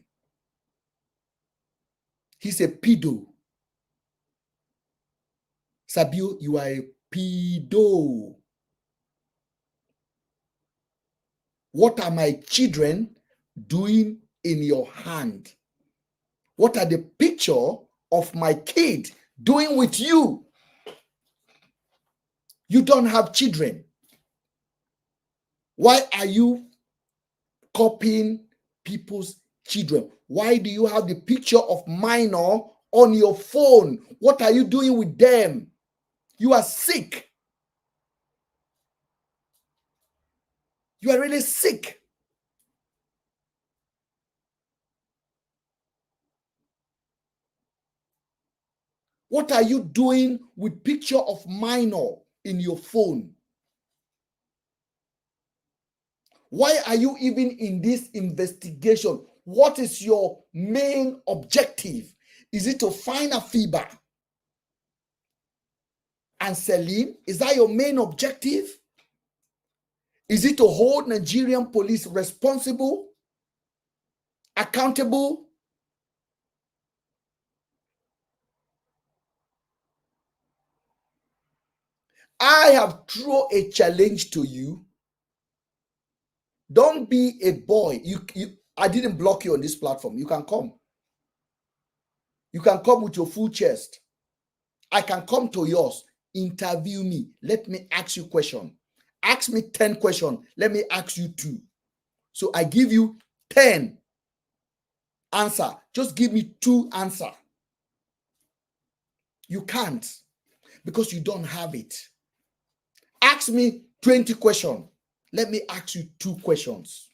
He's a pedo. Sabio, you are a pedo. What are my children doing in your hand? What are the picture of my kid doing with you? You don't have children. Why are you copying people's children? Why do you have the picture of minor on your phone? What are you doing with them? You are sick. You are really sick. What are you doing with picture of minor in your phone? Why are you even in this investigation? What is your main objective? Is it to find a fever and Selim? Is that your main objective? Is it to hold Nigerian police responsible, accountable? I have thrown a challenge to you. Don't be a boy. I didn't block you on this platform. You can come. You can come with your full chest. I can come to yours. Interview me. Let me ask you a question. Ask me 10 questions. Let me ask you 2. So I give you 10 answer. Just give me 2 answer. You can't because you don't have it. Ask me 20 questions. Let me ask you 2 questions.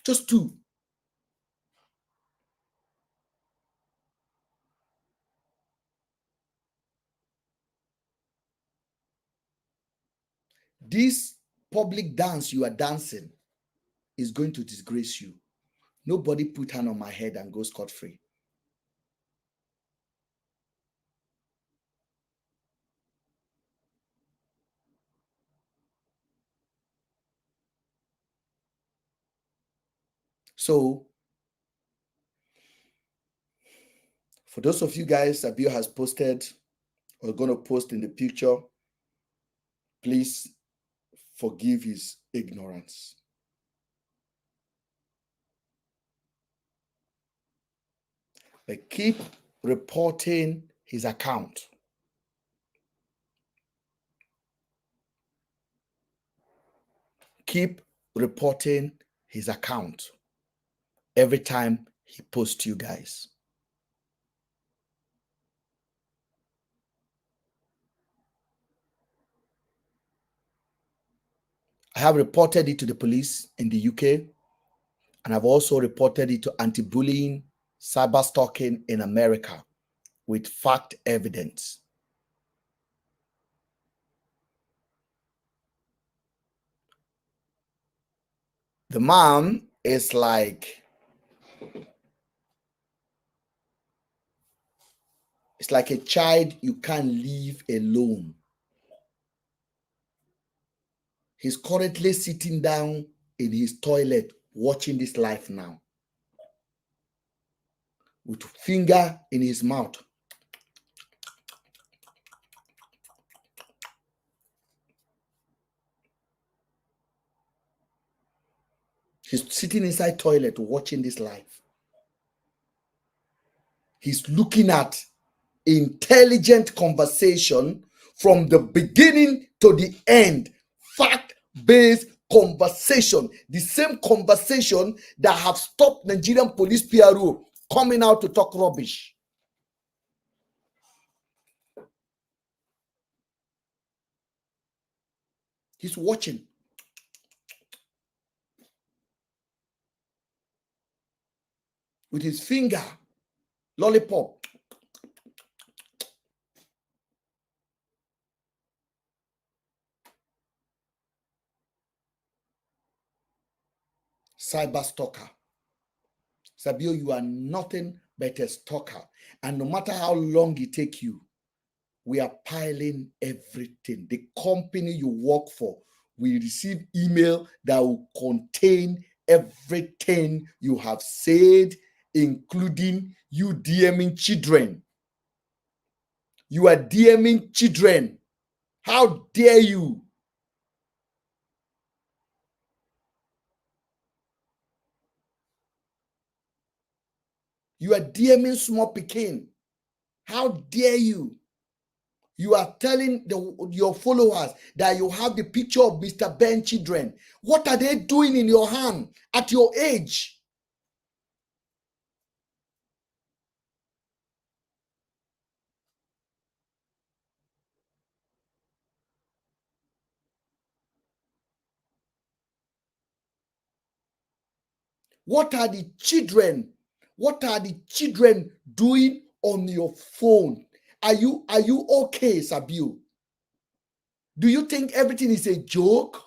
Just 2. This public dance you are dancing is going to disgrace you. Nobody put hand on my head and go scot-free. So, for those of you guys that Bio has posted or going to post in the picture, please forgive his ignorance. But keep reporting his account. Keep reporting his account every time he posts you guys. I have reported it to the police in the UK, and I've also reported it to anti-bullying, cyber stalking in America with fact evidence. The man is like, it's like a child you can't leave alone. He's currently sitting down in his toilet watching this live now with finger in his mouth. He's sitting inside toilet watching this live. He's looking at intelligent conversation from the beginning to the end, fact-based conversation, the same conversation that have stopped Nigerian police PRO coming out to talk rubbish. He's watching. With his finger, lollipop. Cyber stalker. Sabio, you are nothing but a stalker. And no matter how long it takes you, we are piling everything. The company you work for, we receive email that will contain everything you have said, including you DMing children. You are DMing children. How dare you? You are DMing small pikin. How dare you? You are telling your followers that you have the picture of Mr. Ben children. What are they doing in your hand at your age? What are the children? What are the children doing on your phone? Are you okay, Sabiu? Do you think everything is a joke?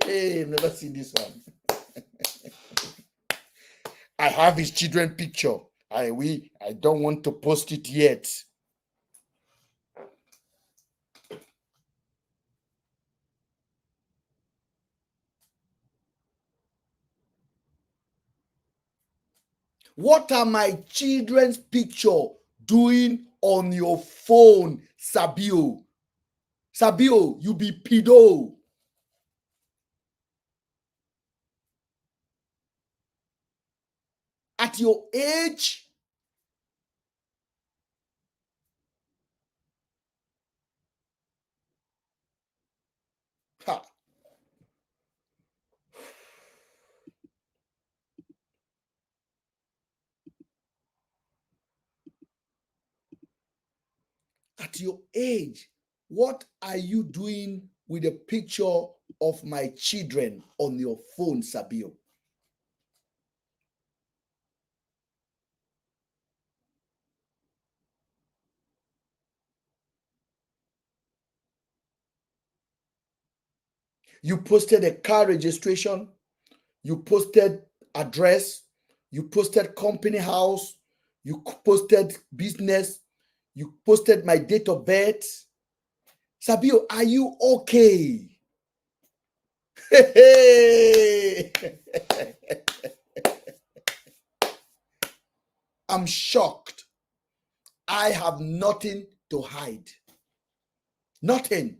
Hey, I've never seen this one. I have his children picture. I don't want to post it yet. What are my children's picture doing on your phone, Sabio? Sabio, you be pedo. At your age, ha, at your age, what are you doing with a picture of my children on your phone, Sabio? You posted a car registration, you posted address, you posted company house, you posted business, you posted my date of birth. Sabio, are you okay? I'm shocked. I have nothing to hide. Nothing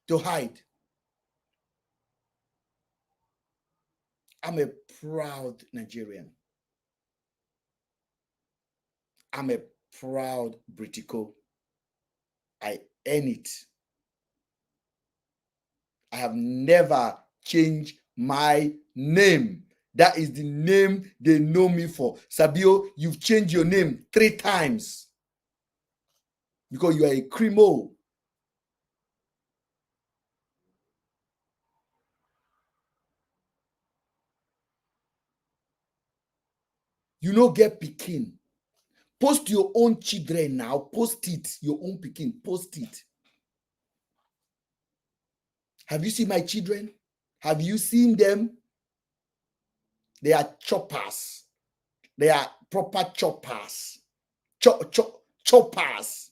to hide. I'm a proud Nigerian. I'm a proud Britico. I earn it. I have never changed my name. That is the name they know me for. Sabio, you've changed your name 3 times because you are a crimo. You no get pikin. Post your own children now. Post it. Your own pikin. Post it. Have you seen my children? Have you seen them? They are choppers. They are proper choppers. Choppers.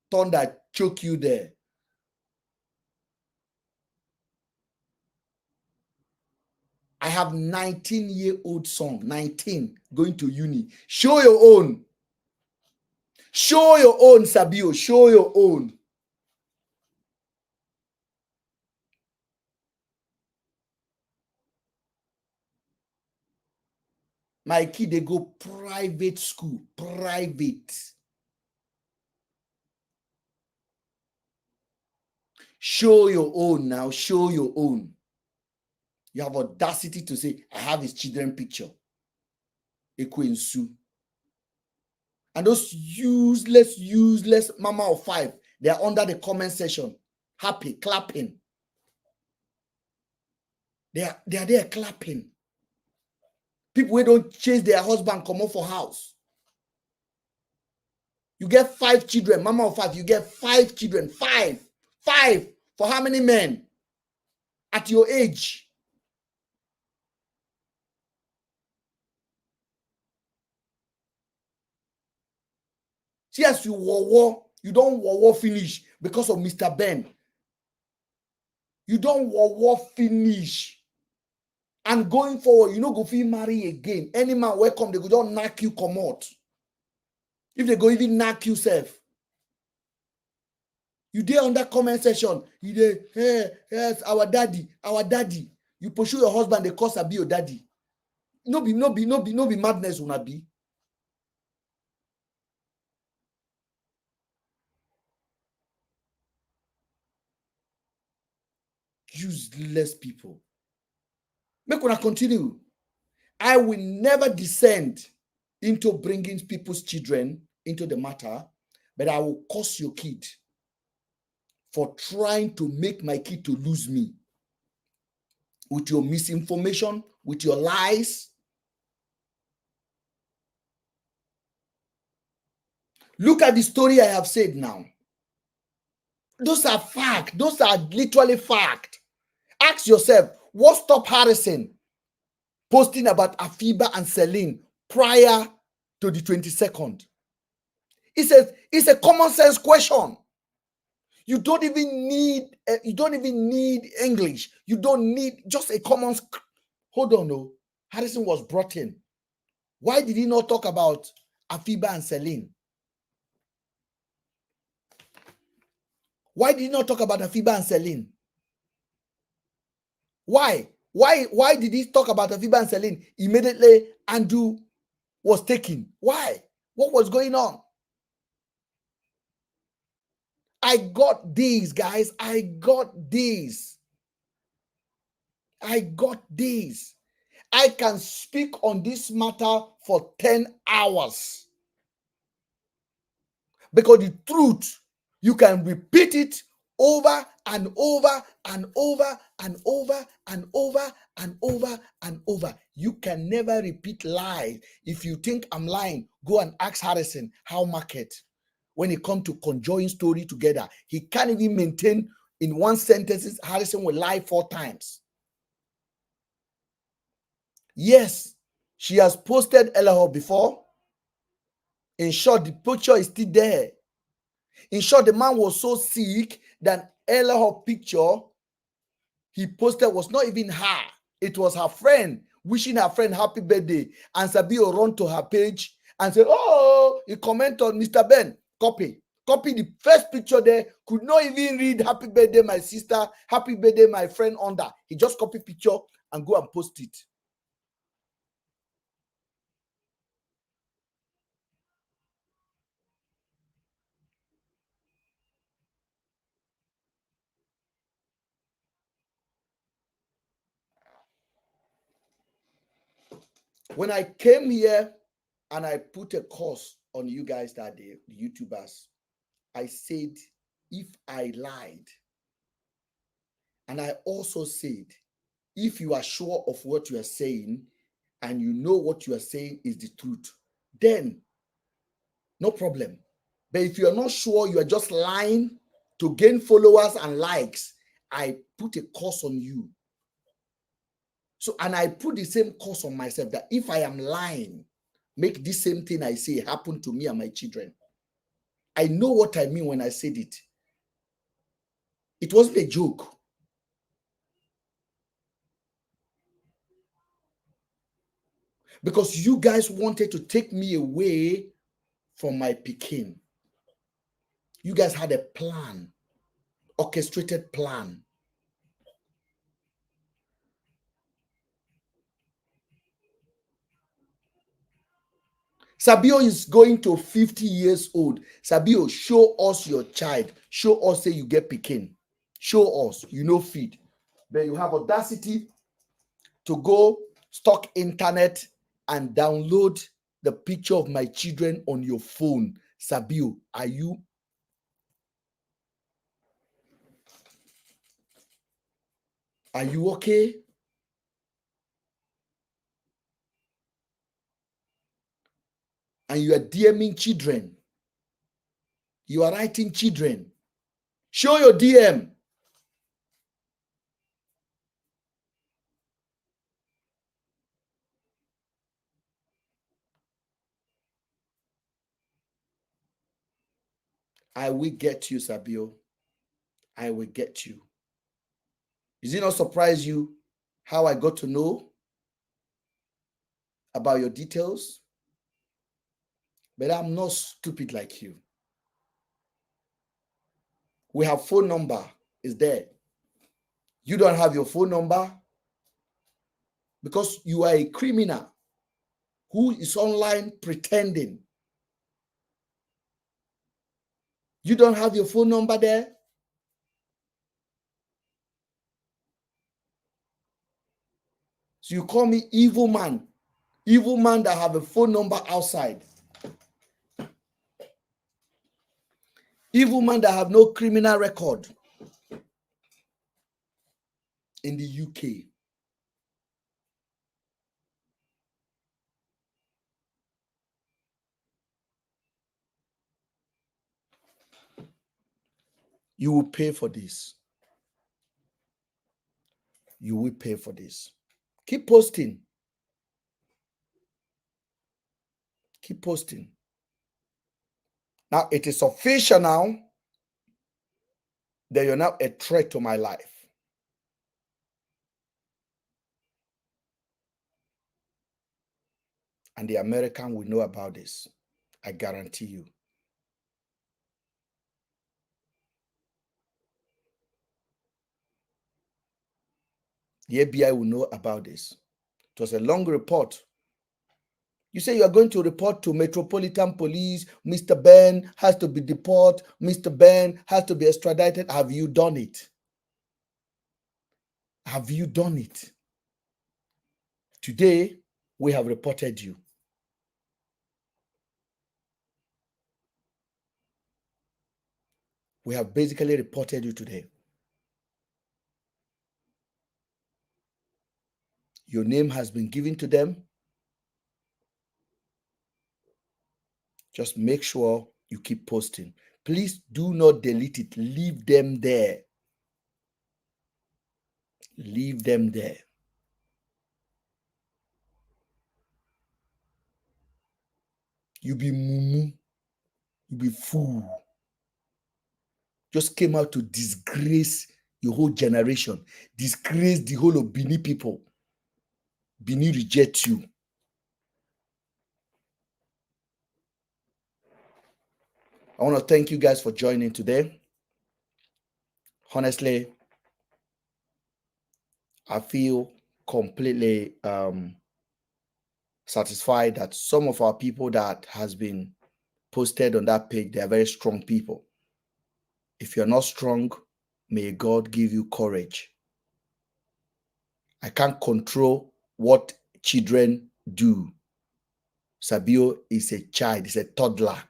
Thunder choke you there. I have 19-year-old son, 19, going to uni. Show your own. Show your own, Sabio. Show your own. My kid, they go private school. Private. Show your own now. Show your own. You have audacity to say, I have his children picture. Ekwensu. And those useless mama of five, they are under the comment section, happy, clapping. They are there clapping. People who don't chase their husband come out for house. You get 5 children, mama of 5, you get 5 children, 5 for how many men at your age? See, as you war, you don't war finish because of Mr. Ben. You don't war finish. And going forward, you know, go feel marry again. Any man welcome, they go don't knock you, come out. If they go even knock you self. You there on that comment section. You there, hey, yes, our daddy. You pursue your husband, they cause be your daddy. No be madness will not be. Useless people. Make una continue. I will never descend into bringing people's children into the matter, but I will curse your kid for trying to make my kid to lose me with your misinformation, with your lies. Look at the story I have said now. Those are facts. Those are literally facts. Ask yourself, what stopped Harrison posting about Afiba and Celine prior to the 22nd? It's a common sense question. You don't even need English. You don't need just a common. Hold on, no. Harrison was brought in. Why did he not talk about Afiba and Celine? Why did he not talk about Afiba and Celine? Why? Why did he talk about Afiba and Celine immediately Andrew was taken? Why? What was going on? I got these, guys. I got these. I can speak on this matter for 10 hours. Because the truth, you can repeat it over and over and over and over and over and over and over. You can never repeat lies. If you think I'm lying, go and ask Harrison how market. When it comes to conjoining story together, he can't even maintain in one sentence. Harrison will lie 4 times. Yes, she has posted Elaho before. In short, the picture is still there. In short, the man was so sick that Elaho picture he posted was not even her. It was her friend wishing her friend happy birthday. And Sabio run to her page and said, oh, he comment on Mr. Ben. Copy the first picture there, could not even read happy birthday my sister, happy birthday my friend under. He just copy picture and go and post it. When I came here and I put a course on you guys that day, the YouTubers, I said, if I lied, and I also said, if you are sure of what you are saying and you know what you are saying is the truth, then no problem. But if you are not sure, you are just lying to gain followers and likes, I put a curse on you. So, and I put the same curse on myself that if I am lying, make this same thing I say happen to me and my children. I know what I mean when I said it. It wasn't a joke. Because you guys wanted to take me away from my Peking. You guys had a plan, orchestrated plan. Sabio is going to 50 years old. Sabio, show us your child. Show us say you get Peking. show us, feed. But you have audacity to go stock internet and download the picture of my children on your phone. Sabio, are you okay? And you are DMing children. You are writing children. Show your DM. I will get you, Sabio. I will get you. Does it not surprise you how I got to know about your details? But I'm not stupid like you. We have phone number. Is there. You don't have your phone number because you are a criminal who is online pretending. You don't have your phone number there. So you call me evil man that have a phone number outside. Evil man that have no criminal record in the UK. You will pay for this. You will pay for this. Keep posting. Keep posting. Now it is official now that you're now a threat to my life. And the American will know about this. I guarantee you. The FBI will know about this. It was a long report. You say you are going to report to Metropolitan Police. Mr. Ben has to be deported. Mr. Ben has to be extradited. Have you done it? Have you done it? Today, we have reported you. We have basically reported you today. Your name has been given to them. Just make sure you keep posting. Please do not delete it. Leave them there. Leave them there. You be mumu. You be fool. Just came out to disgrace your whole generation. Disgrace the whole of Bini people. Bini reject you. I want to thank you guys for joining today. Honestly, I feel completely satisfied that some of our people that has been posted on that page, they are very strong people. If you're not strong, may God give you courage. I can't control what children do. Sabio is a child, he's a toddler.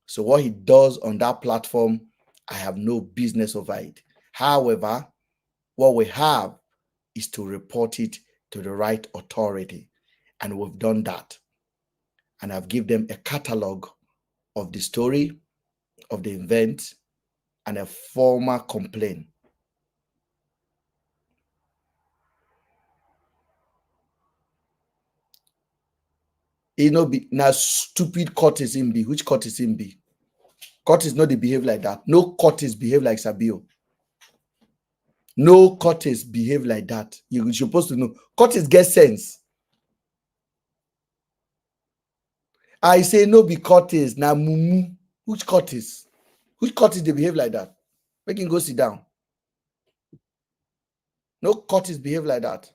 So what he does on that platform, I have no business over it. However, what we have is to report it to the right authority. And we've done that. And I've given them a catalog of the story, of the event, and a formal complaint. Now stupid courts in B. Which court is in B? Court is not they behave like that. No court is behave like Sabio. No court is behave like that. You're supposed to know. Court is get sense. I say no be court is now mumu. Which court is? Which court is they behave like that? Make him go sit down. No court is behave like that.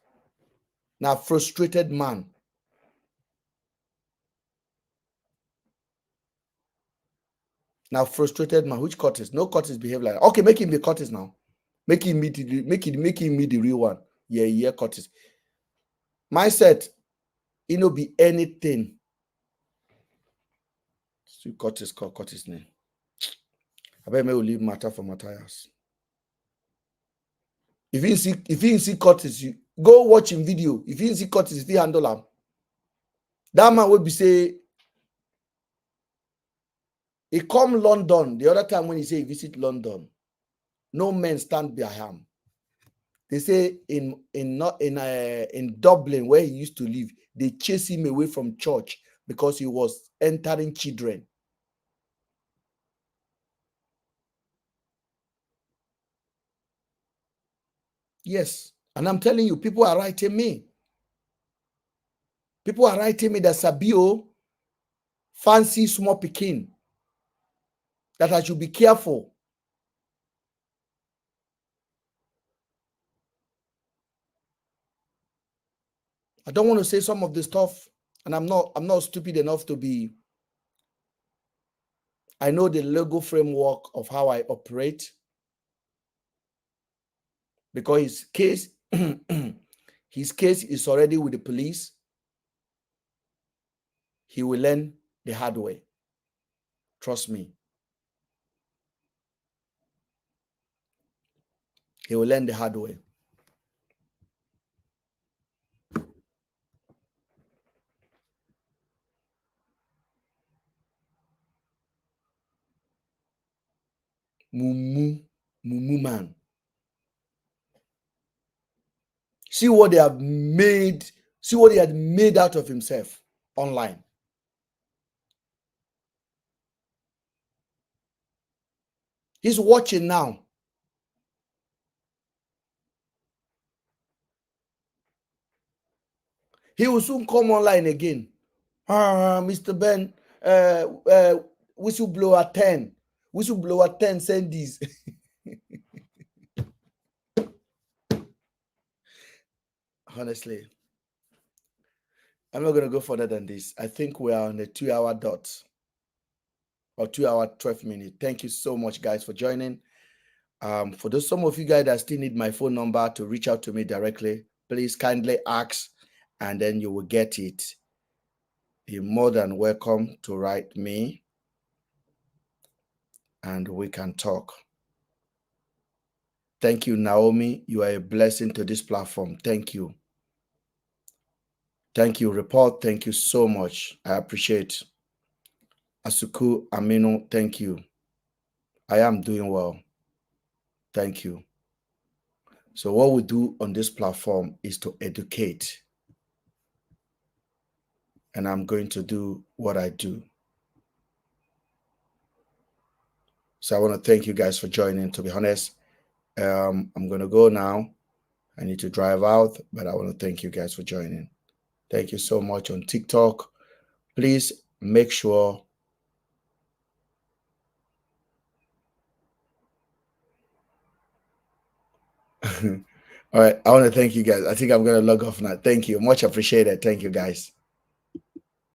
Now frustrated man. Now frustrated man. Which court is? No court is behave like that. Okay, make him be court is now. Make him meet the real one. Yeah, Curtis. Mindset, it no be anything. So Curtis name. I bet me will leave matter for Matthias. If you see Curtis, you go watch him video. If you see Curtis, if he handle him, that man will be say he come London. The other time when he say he visit London, no men stand behind him. They say in Dublin, where he used to live, they chase him away from church because he was entering children. Yes, and I'm telling you, people are writing me. People are writing me that Sabio fancy small pikin, that I should be careful. I don't want to say some of the stuff, and I'm not stupid enough to be. I know the legal framework of how I operate, because his case his case is already with the police. He will learn the hard way. Trust me. He will learn the hard way. Mumu man. See what they have made. See what he had made out of himself online. He's watching now. He will soon come online again. Mr. Ben, whistleblower 10. Whistleblower 10 send these. Honestly, I'm not going to go further than this. I think we are on a 2-hour dot, or 2 hour 12 minutes. Thank you so much, guys, for joining. For those some of you guys that still need my phone number to reach out to me directly, please kindly ask, and then you will get it. You're more than welcome to write me, and we can talk. Thank you, Naomi. You are a blessing to this platform. Thank you. Thank you, Report. Thank you so much. I appreciate. Asuku Aminu, thank you. I am doing well. Thank you. So what we do on this platform is to educate. And I'm going to do what I do. So I want to thank you guys for joining. To be honest, I'm going to go now. I need to drive out, but I want to thank you guys for joining. Thank you so much on TikTok. Please make sure all right. I want to thank you guys. I think I'm going to log off now. Thank you. Much appreciated. Thank you, guys.